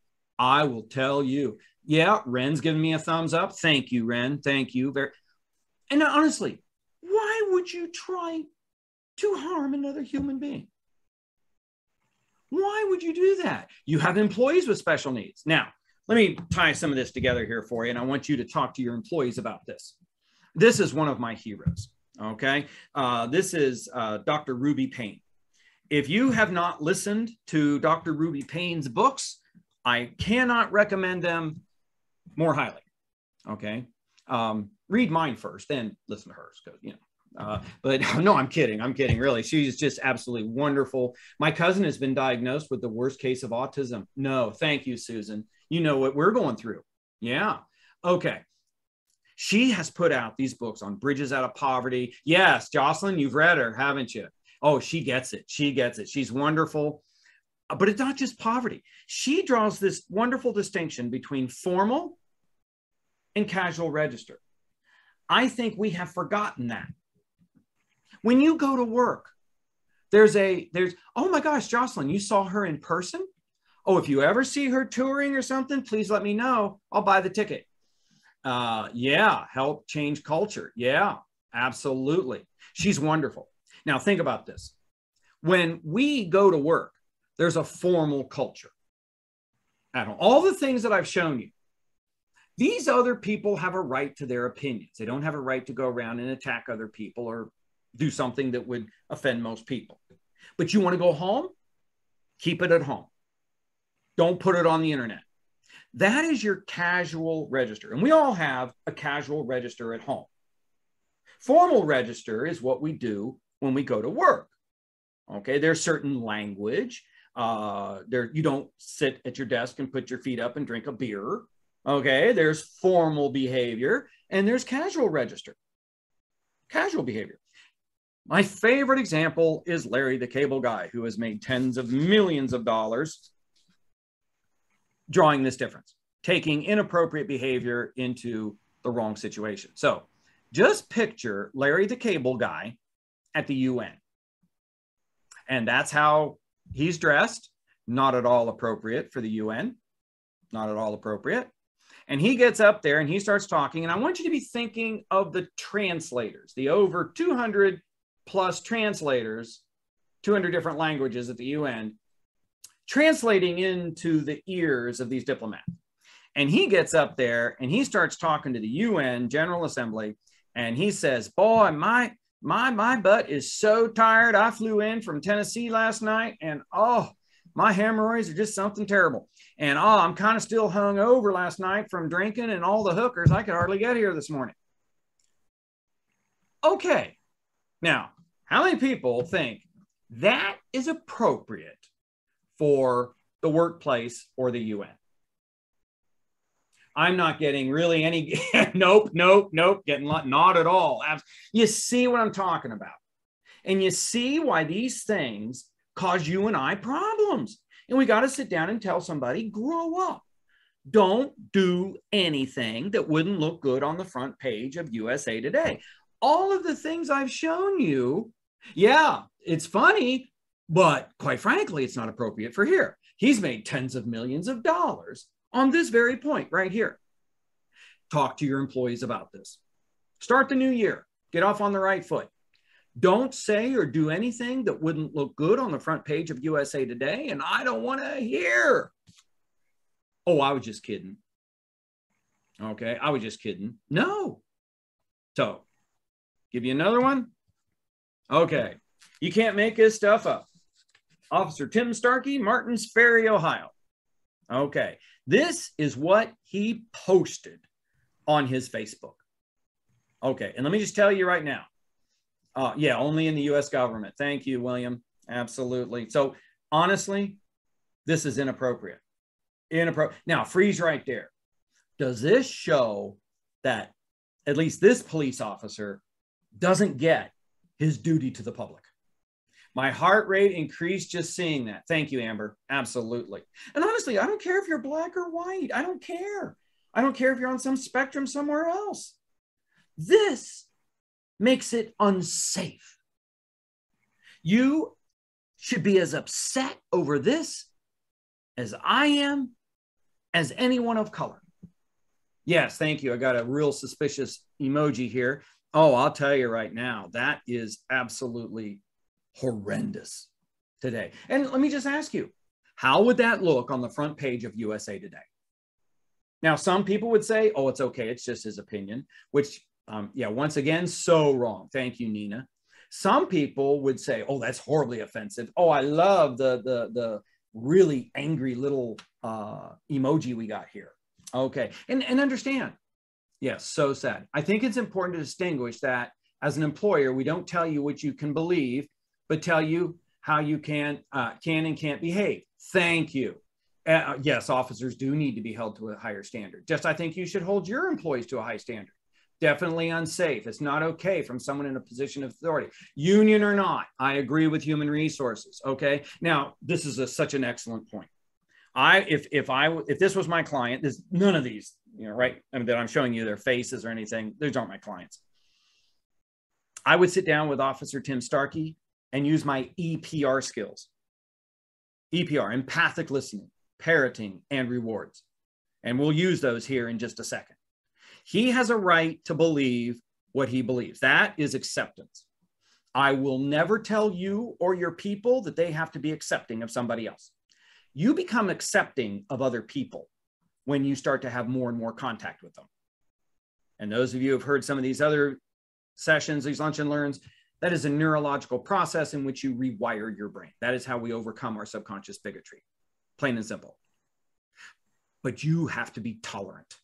I will tell you. Yeah, Ren's giving me a thumbs up. Thank you, Ren. Thank you. And honestly, why would you try to harm another human being? Why would you do that? You have employees with special needs. Now, let me tie some of this together here for you, and I want you to talk to your employees about this. This is one of my heroes, okay? This is Dr. Ruby Payne. If you have not listened to Dr. Ruby Payne's books, I cannot recommend them more highly, okay? Read mine first, then listen to hers, because, you know. But no, I'm kidding, really. She's just absolutely wonderful. My cousin has been diagnosed with the worst case of autism. No, thank you, Susan. You know what we're going through. Yeah, okay. She has put out these books on Bridges Out of Poverty. Yes, Jocelyn, you've read her, haven't you? Oh, she gets it. She gets it. She's wonderful. But it's not just poverty. She draws this wonderful distinction between formal and casual register. I think we have forgotten that. When you go to work, there's, oh my gosh, Jocelyn, you saw her in person? Oh, if you ever see her touring or something, please let me know. I'll buy the ticket. Yeah, help change culture. Yeah, absolutely. She's wonderful. Now think about this. When we go to work, there's a formal culture. All the things that I've shown you, These other people have a right to their opinions. They don't have a right to go around and attack other people or do something that would offend most people. But you want to go home? Keep it at home. Don't put it on the internet. That is your casual register. And we all have a casual register at home. Formal register is what we do when we go to work. Okay, there's certain language. You don't sit at your desk and put your feet up and drink a beer. Okay, there's formal behavior and there's casual register. Casual behavior. My favorite example is Larry the Cable Guy, who has made tens of millions of dollars drawing this difference, taking inappropriate behavior into the wrong situation. So just picture Larry the Cable Guy at the UN. And that's how he's dressed. Not at all appropriate for the UN. Not at all appropriate. And he gets up there and he starts talking. And I want you to be thinking of the translators, the over 200 plus translators, 200 different languages at the UN, translating into the ears of these diplomats. And he gets up there and he starts talking to the UN General Assembly. And he says, boy, my butt is so tired. I flew in from Tennessee last night and oh, my hemorrhoids are just something terrible. And oh, I'm kind of still hung over last night from drinking and all the hookers. I could hardly get here this morning. Okay. Now, how many people think that is appropriate for the workplace or the UN? I'm not getting really any, nope, getting not at all. You see what I'm talking about. And you see why these things cause you and I problems. And we got to sit down and tell somebody, grow up. Don't do anything that wouldn't look good on the front page of USA Today. All of the things I've shown you, yeah, it's funny, but quite frankly, it's not appropriate for here. He's made tens of millions of dollars on this very point right here. Talk to your employees about this. Start the new year. Get off on the right foot. Don't say or do anything that wouldn't look good on the front page of USA Today, and I don't want to hear. Oh, I was just kidding. Okay, I was just kidding. No. So, give you another one. Okay, you can't make this stuff up. Officer Tim Starkey, Martins Ferry, Ohio. Okay, this is what he posted on his Facebook. Okay, and let me just tell you right now. Yeah, only in the U.S. government. Thank you, William. Absolutely. So honestly, this is inappropriate. Now, freeze right there. Does this show that at least this police officer doesn't get his duty to the public? My heart rate increased just seeing that. Thank you, Amber. Absolutely. And honestly, I don't care if you're black or white. I don't care. I don't care if you're on some spectrum somewhere else. This makes it unsafe. You should be as upset over this as I am, as anyone of color. Yes, thank you. I got a real suspicious emoji here. Oh, I'll tell you right now, that is absolutely horrendous today. And let me just ask you, how would that look on the front page of USA Today? Now, some people would say, oh, it's okay. It's just his opinion, which, yeah, once again, so wrong. Thank you, Nina. Some people would say, oh, that's horribly offensive. Oh, I love the really angry little emoji we got here. Okay. And understand. Yes, so sad. I think it's important to distinguish that as an employer, we don't tell you what you can believe, but tell you how you can and can't behave. Thank you. Yes, officers do need to be held to a higher standard. Just I think you should hold your employees to a high standard. Definitely unsafe. It's not okay from someone in a position of authority. Union or not, I agree with human resources. Okay. Now, this is such an excellent point. If this was my client, there's none of these, right? I mean, that I'm showing you their faces or anything. Those aren't my clients. I would sit down with Officer Tim Starkey and use my EPR skills. EPR, empathic listening, parroting, and rewards. And we'll use those here in just a second. He has a right to believe what he believes. That is acceptance. I will never tell you or your people that they have to be accepting of somebody else. You become accepting of other people when you start to have more and more contact with them. And those of you who have heard some of these other sessions, these lunch and learns, that is a neurological process in which you rewire your brain. That is how we overcome our subconscious bigotry, plain and simple. But you have to be tolerant.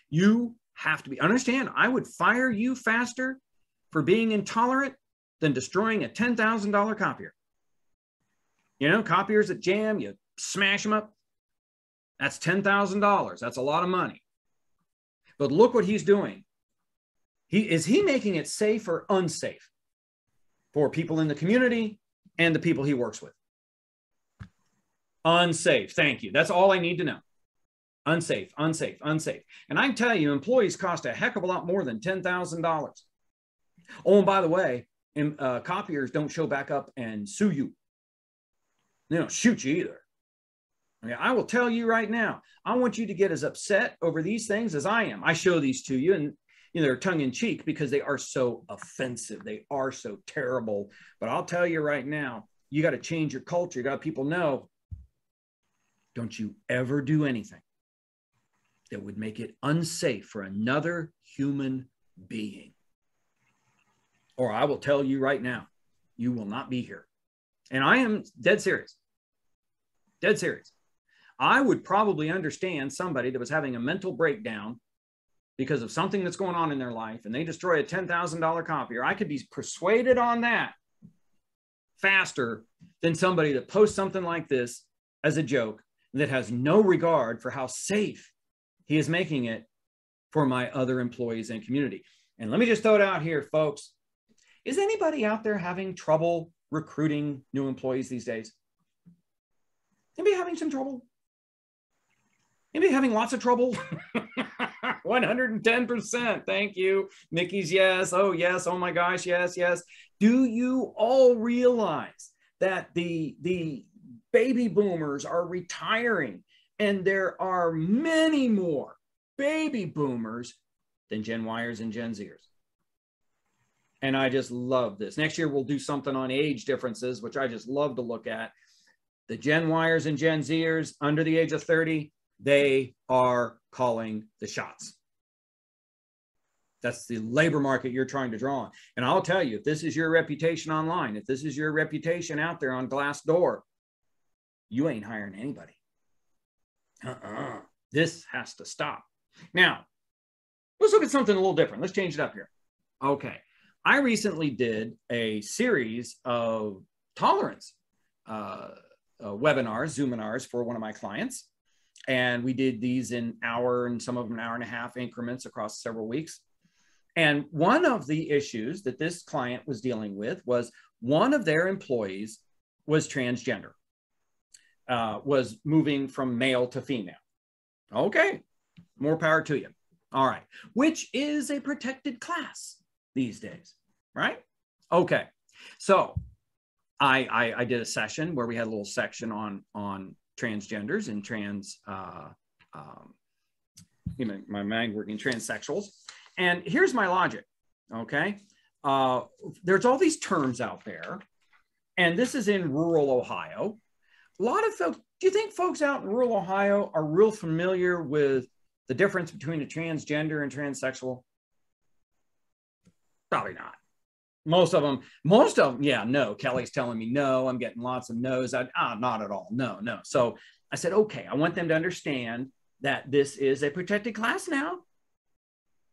You have to be, understand, I would fire you faster for being intolerant than destroying a $10,000 copier. You know, copiers that jam, you smash them up. That's $10,000. That's a lot of money. But look what he's doing. Is he making it safe or unsafe for people in the community and the people he works with? Unsafe. Thank you. That's all I need to know. Unsafe, unsafe, unsafe. And I can tell you, employees cost a heck of a lot more than $10,000. Oh, and by the way, copiers don't show back up and sue you. They don't shoot you either. I mean, I will tell you right now, I want you to get as upset over these things as I am. I show these to you, and you know, they're tongue in cheek because they are so offensive. They are so terrible. But I'll tell you right now, you got to change your culture. You got people know, don't you ever do anything that would make it unsafe for another human being. Or I will tell you right now, you will not be here. And I am dead serious. Dead serious. I would probably understand somebody that was having a mental breakdown because of something that's going on in their life and they destroy a $10,000 copier. I could be persuaded on that faster than somebody that posts something like this as a joke that has no regard for how safe he is making it for my other employees and community. And let me just throw it out here, folks. Is anybody out there having trouble recruiting new employees these days? Anybody having some trouble? Anybody having lots of trouble? 110%. Thank you. Mickey's yes. Oh, yes. Oh, my gosh. Yes, yes. Do you all realize that the baby boomers are retiring and there are many more baby boomers than Gen Yers and Gen Zers? And I just love this. Next year, we'll do something on age differences, which I just love to look at. The Gen Yers and Gen Zers under the age of 30, they are calling the shots. That's the labor market you're trying to draw on. And I'll tell you, if this is your reputation online, if this is your reputation out there on Glassdoor, you ain't hiring anybody. This has to stop. Now, let's look at something a little different. Let's change it up here. Okay. I recently did a series of tolerance webinars, Zoominars for one of my clients. And we did these in hour and some of them 1.5 hour increments across several weeks. And one of the issues that this client was dealing with was one of their employees was transgender, was moving from male to female. Okay, more power to you. All right, which is a protected class these days, right? Okay, so I did a session where we had a little section on transgenders and trans, my mind working transsexuals. And here's my logic, okay? There's all these terms out there, and this is in rural Ohio. A lot of folks, do you think folks out in rural Ohio are real familiar with the difference between a transgender and transsexual? Probably not. Most of them, yeah, no. Kelly's telling me no. I'm getting lots of no's. Not at all. No. So I said, okay, I want them to understand that this is a protected class now.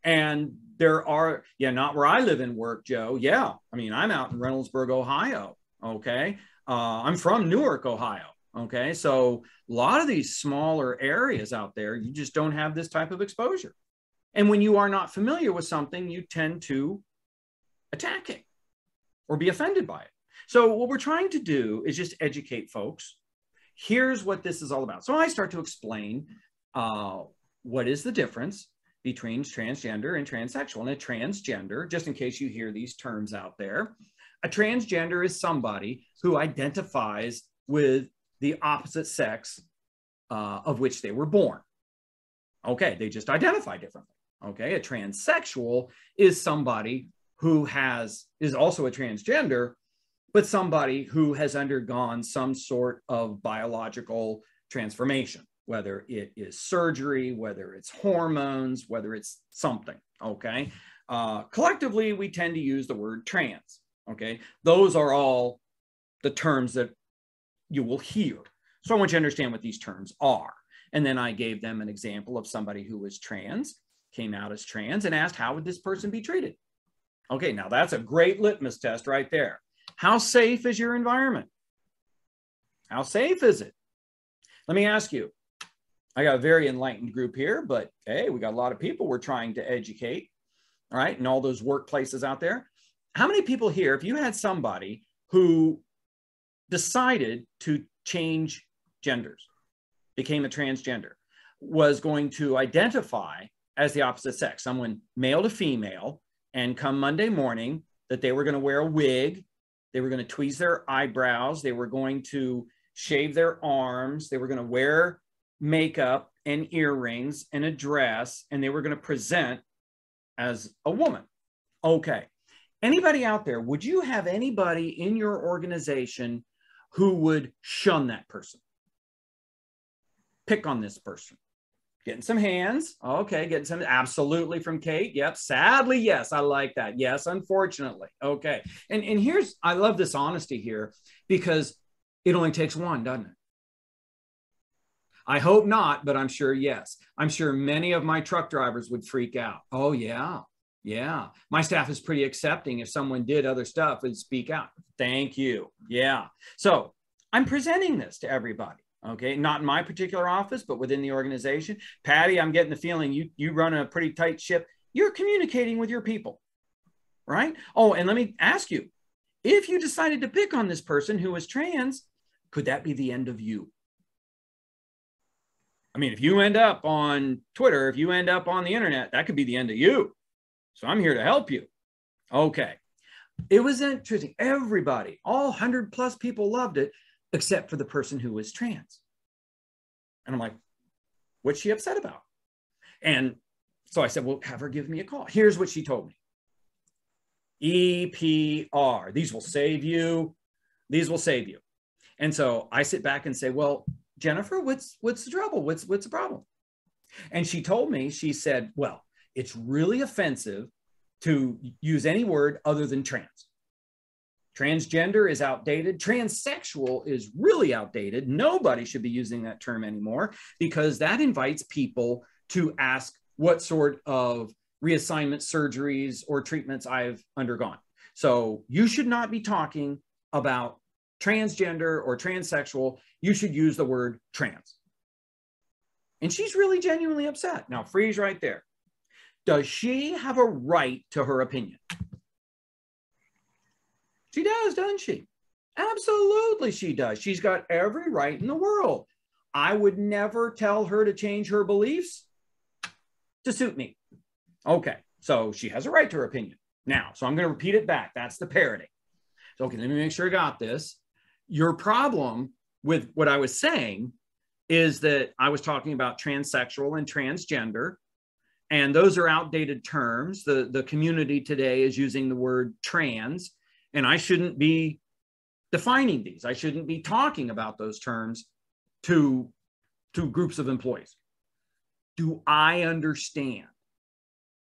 And there are, not where I live and work, Joe. Yeah, I mean, I'm out in Reynoldsburg, Ohio. Okay. I'm from Newark, Ohio. Okay. So a lot of these smaller areas out there, you just don't have this type of exposure. And when you are not familiar with something, you tend to attack it or be offended by it. So what we're trying to do is just educate folks. Here's what this is all about. So I start to explain what is the difference between transgender and transsexual. And a transgender, just in case you hear these terms out there, a transgender is somebody who identifies with the opposite sex of which they were born. Okay, they just identify differently. Okay, a transsexual is somebody who is also a transgender, but somebody who has undergone some sort of biological transformation. whether it is surgery, whether it's hormones, whether it's something, okay? Collectively, we tend to use the word trans, okay? Those are all the terms that you will hear. So I want you to understand what these terms are. And then I gave them an example of somebody who was trans, came out as trans, and asked, how would this person be treated? Okay, now that's a great litmus test right there. How safe is your environment? How safe is it? Let me ask you, I got a very enlightened group here, but hey, we got a lot of people we're trying to educate, all right, and all those workplaces out there. How many people here, if you had somebody who decided to change genders, became a transgender, was going to identify as the opposite sex, someone male to female, and come Monday morning that they were going to wear a wig, they were going to tweeze their eyebrows, they were going to shave their arms, they were going to wear makeup and earrings and a dress, and they were going to present as a woman. Okay. Anybody out there, would you have anybody in your organization who would shun that person? Pick on this person. Getting some hands. Okay, getting some, absolutely, from Kate. Yep, sadly, yes, I like that. Yes, unfortunately. Okay, and here's, I love this honesty here, because it only takes one, doesn't it? I hope not, but I'm sure yes. I'm sure many of my truck drivers would freak out. Oh yeah, yeah. My staff is pretty accepting. If someone did other stuff, it'd speak out. Thank you. Yeah. So I'm presenting this to everybody. Okay, not in my particular office, but within the organization. Patty, I'm getting the feeling you run a pretty tight ship. You're communicating with your people, right? Oh, and let me ask you, if you decided to pick on this person who is trans, could that be the end of you? I mean, if you end up on Twitter, if you end up on the internet, that could be the end of you. So I'm here to help you. Okay. It was interesting. Everybody, all 100+ people loved it, except for the person who was trans. And I'm like, what's she upset about? And so I said, well, have her give me a call. Here's what she told me. EPR, these will save you. These will save you. And so I sit back and say, well, Jennifer, what's the trouble? What's the problem? And she told me, she said, well, it's really offensive to use any word other than trans. Transgender is outdated. Transsexual is really outdated. Nobody should be using that term anymore, because that invites people to ask what sort of reassignment surgeries or treatments I've undergone. So you should not be talking about transgender or transsexual. You should use the word trans. And she's really genuinely upset. Now, freeze right there. Does she have a right to her opinion? She does, doesn't she? Absolutely she does. She's got every right in the world. I would never tell her to change her beliefs to suit me. Okay, so she has a right to her opinion. Now, so I'm going to repeat it back. That's the parroting. So, okay, let me make sure I got this. Your problem with what I was saying is that I was talking about transsexual and transgender, and those are outdated terms. The community today is using the word trans, and I shouldn't be defining these. I shouldn't be talking about those terms to groups of employees. Do I understand?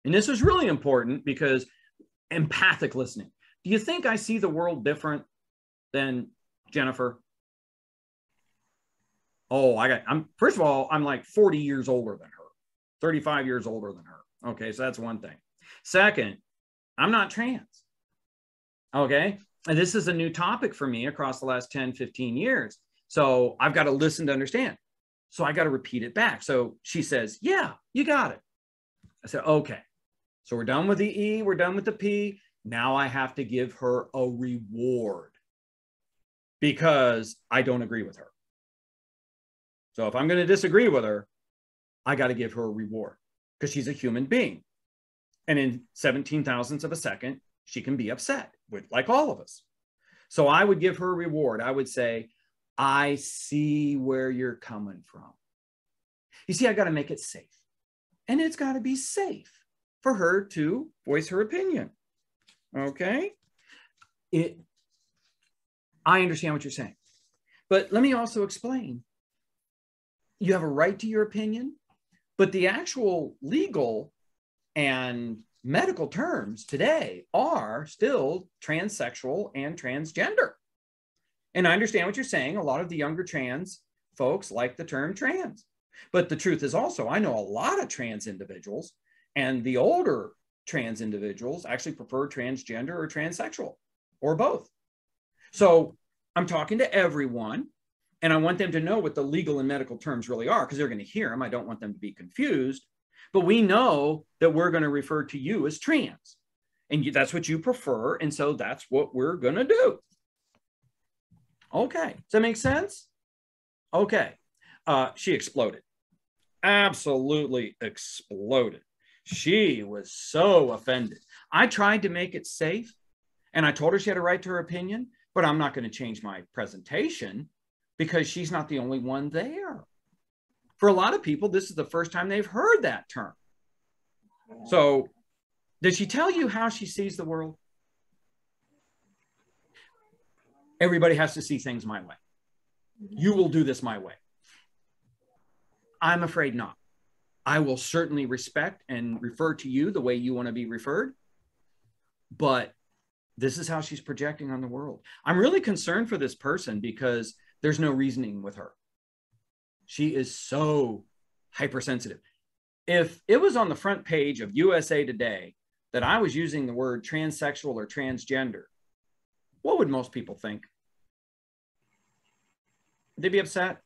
And this is really important, because empathic listening. Do you think I see the world different than Jennifer? Oh, first of all, I'm like 40 years older than her, 35 years older than her. Okay, so that's one thing. Second, I'm not trans. Okay, and this is a new topic for me across the last 10, 15 years. So I've got to listen to understand. So I got to repeat it back. So she says, yeah, you got it. I said, okay. So we're done with the E, we're done with the P. Now I have to give her a reward because I don't agree with her. So if I'm going to disagree with her, I got to give her a reward because she's a human being. And in 17 thousandths of a second, she can be upset, like all of us. So I would give her a reward. I would say, I see where you're coming from. You see, I got to make it safe. And it's got to be safe for her to voice her opinion. Okay? I understand what you're saying. But let me also explain. you have a right to your opinion, but the actual legal and medical terms today are still transsexual and transgender. And I understand what you're saying. A lot of the younger trans folks like the term trans. But the truth is also, I know a lot of trans individuals, and the older trans individuals actually prefer transgender or transsexual or both. So I'm talking to everyone, and I want them to know what the legal and medical terms really are, because they're going to hear them. I don't want them to be confused. But we know that we're going to refer to you as trans, and that's what you prefer. And so that's what we're going to do. Okay. Does that make sense? Okay. She exploded. Absolutely exploded. She was so offended. I tried to make it safe, and I told her she had a right to her opinion, but I'm not going to change my presentation because she's not the only one there. For a lot of people, this is the first time they've heard that term. So, did she tell you how she sees the world? Everybody has to see things my way. You will do this my way. I'm afraid not. I will certainly respect and refer to you the way you want to be referred, but this is how she's projecting on the world. I'm really concerned for this person because there's no reasoning with her. She is so hypersensitive. If it was on the front page of USA Today that I was using the word transsexual or transgender, what would most people think? Would they be upset?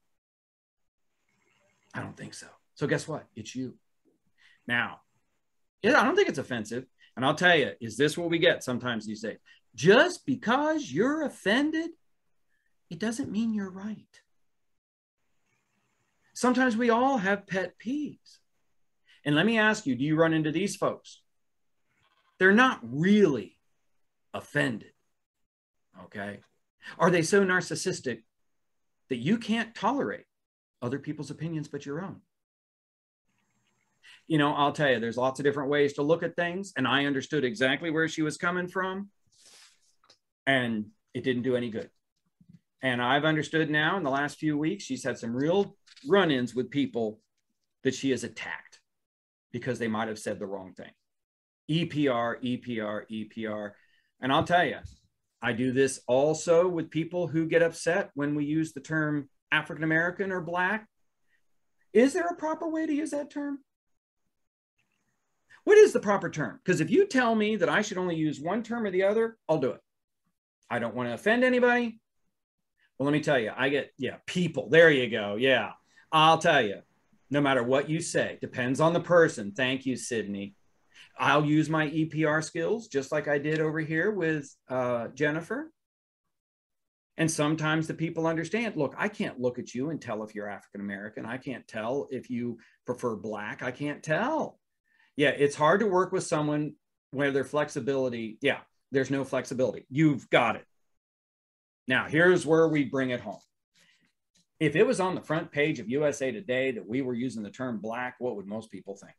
I don't think so. So guess what? It's you. Now, I don't think it's offensive. And I'll tell you, is this what we get sometimes these days? Just because you're offended, it doesn't mean you're right. Sometimes we all have pet peeves. And let me ask you, do you run into these folks? They're not really offended, okay? Are they so narcissistic that you can't tolerate other people's opinions but your own? You know, I'll tell you, there's lots of different ways to look at things, and I understood exactly where she was coming from, and it didn't do any good. And I've understood now in the last few weeks, she's had some real run-ins with people that she has attacked because they might have said the wrong thing. EPR, EPR, EPR. And I'll tell you, I do this also with people who get upset when we use the term African-American or Black. Is there a proper way to use that term? What is the proper term? Because if you tell me that I should only use one term or the other, I'll do it. I don't want to offend anybody. Well, let me tell you, I get, people. There you go. Yeah, I'll tell you, no matter what you say, depends on the person. Thank you, Sydney. I'll use my EPR skills just like I did over here with Jennifer. And sometimes the people understand, look, I can't look at you and tell if you're African-American. I can't tell if you prefer Black. I can't tell. Yeah, it's hard to work with someone where their flexibility, there's no flexibility. You've got it. Now, here's where we bring it home. If it was on the front page of USA Today that we were using the term Black, what would most people think?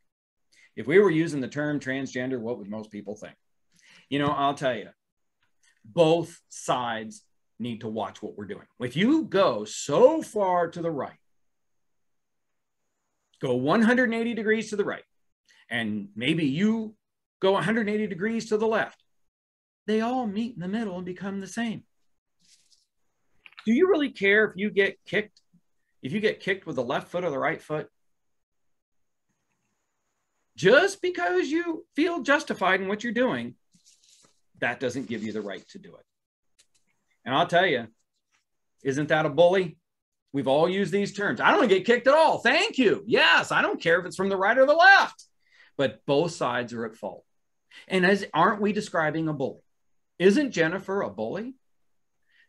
If we were using the term transgender, what would most people think? You know, I'll tell you, both sides need to watch what we're doing. If you go so far to the right, go 180 degrees to the right, and maybe you go 180 degrees to the left, they all meet in the middle and become the same. Do you really care if you get kicked? If you get kicked with the left foot or the right foot? Just because you feel justified in what you're doing, that doesn't give you the right to do it. And I'll tell you, isn't that a bully? We've all used these terms. I don't want to get kicked at all. Thank you. Yes, I don't care if it's from the right or the left. But both sides are at fault. And aren't we describing a bully? Isn't Jennifer a bully?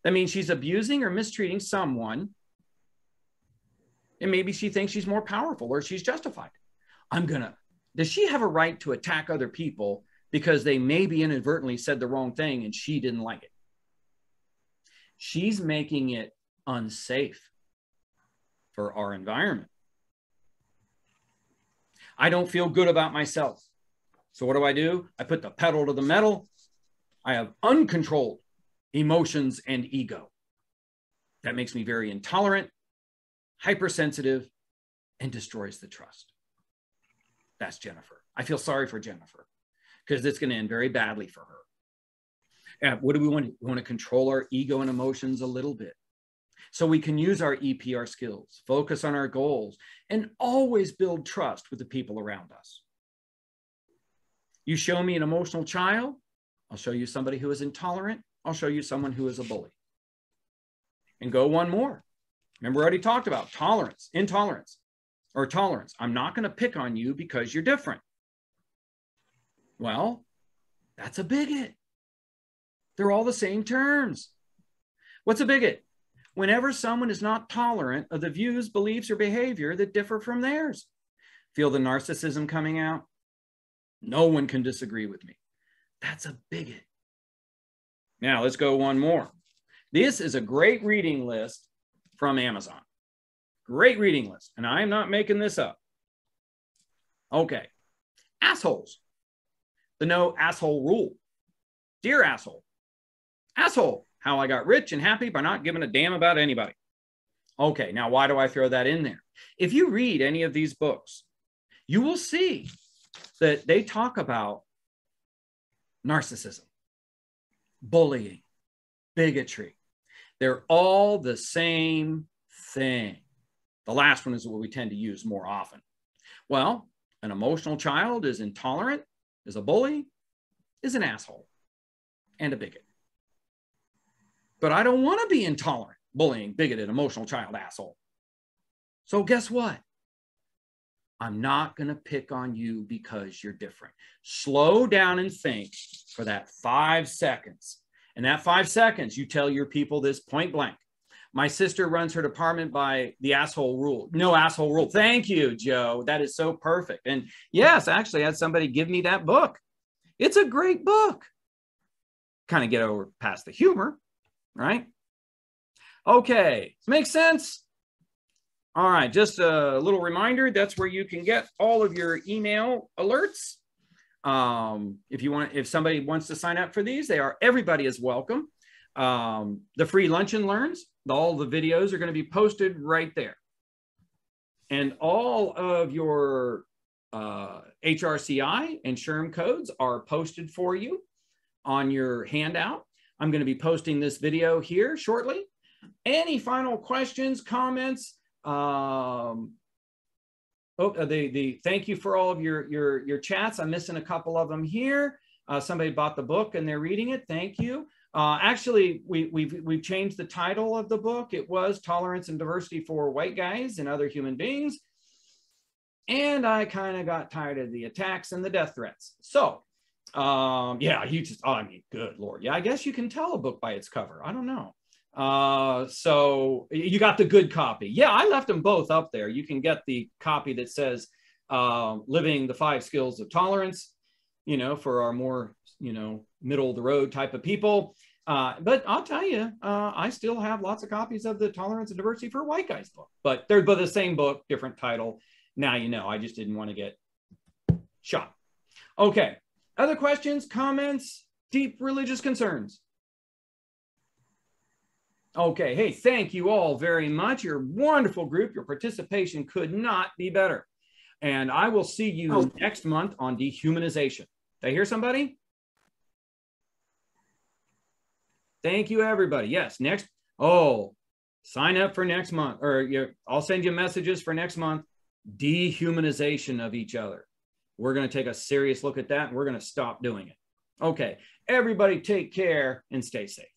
That means she's abusing or mistreating someone, and maybe she thinks she's more powerful or she's justified. Does she have a right to attack other people because they maybe inadvertently said the wrong thing and she didn't like it? She's making it unsafe for our environment. I don't feel good about myself. So what do? I put the pedal to the metal. I have uncontrolled emotions and ego. That makes me very intolerant, hypersensitive, and destroys the trust. That's Jennifer. I feel sorry for Jennifer because it's going to end very badly for her. And what do we want? We want to control our ego and emotions a little bit so we can use our EPR skills, focus on our goals, and always build trust with the people around us. You show me an emotional child, I'll show you somebody who is intolerant. I'll show you someone who is a bully. And go one more. Remember, we already talked about tolerance, intolerance, or tolerance. I'm not going to pick on you because you're different. Well, that's a bigot. They're all the same terms. What's a bigot? Whenever someone is not tolerant of the views, beliefs, or behavior that differ from theirs. Feel the narcissism coming out? No one can disagree with me. That's a bigot. Now let's go one more. This is a great reading list from Amazon. Great reading list. And I'm not making this up. Okay. Assholes. The no asshole rule. Dear asshole. Asshole. How I got rich and happy by not giving a damn about anybody. Okay. Now, why do I throw that in there? If you read any of these books, you will see that they talk about narcissism, bullying, bigotry. They're all the same thing. The last one is what we tend to use more often. Well, an emotional child is intolerant, is a bully, is an asshole, and a bigot. But I don't want to be intolerant, bullying, bigoted, emotional child, asshole. So guess what? I'm not going to pick on you because you're different. Slow down and think for that 5 seconds. And that 5 seconds, you tell your people this point blank. My sister runs her department by the asshole rule. No asshole rule. Thank you, Joe. That is so perfect. And yes, actually, I had somebody give me that book. It's a great book. Kind of get over past the humor, right? Okay. Makes sense? All right, just a little reminder, that's where you can get all of your email alerts. If somebody wants to sign up for these, everybody is welcome. The free lunch and learns, all the videos are going to be posted right there. And all of your HRCI and SHRM codes are posted for you on your handout. I'm going to be posting this video here shortly. Any final questions, comments? Thank you for all of your chats. I'm missing a couple of them here. Somebody bought the book and they're reading it. Thank you. Actually, we've changed the title of the book. It was Tolerance and Diversity for White Guys and Other Human Beings. And I kind of got tired of the attacks and the death threats. So, yeah, I mean, good Lord. Yeah, I guess you can tell a book by its cover. I don't know. So you got the good copy. Yeah, I left them both up there. You can get the copy that says Living the 5 Skills of Tolerance, for our more, middle of the road type of people. But I'll tell you, I still have lots of copies of the Tolerance and Diversity for White Guys book, but they're both the same book, different title. Now, I just didn't want to get shot. Okay. Other questions, comments, deep religious concerns? Okay, hey, thank you all very much. You're a wonderful group. Your participation could not be better. And I will see you next month on dehumanization. Did I hear somebody? Thank you, everybody. Yes, sign up for next month. I'll send you messages for next month. Dehumanization of each other. We're going to take a serious look at that, and we're going to stop doing it. Okay, everybody take care and stay safe.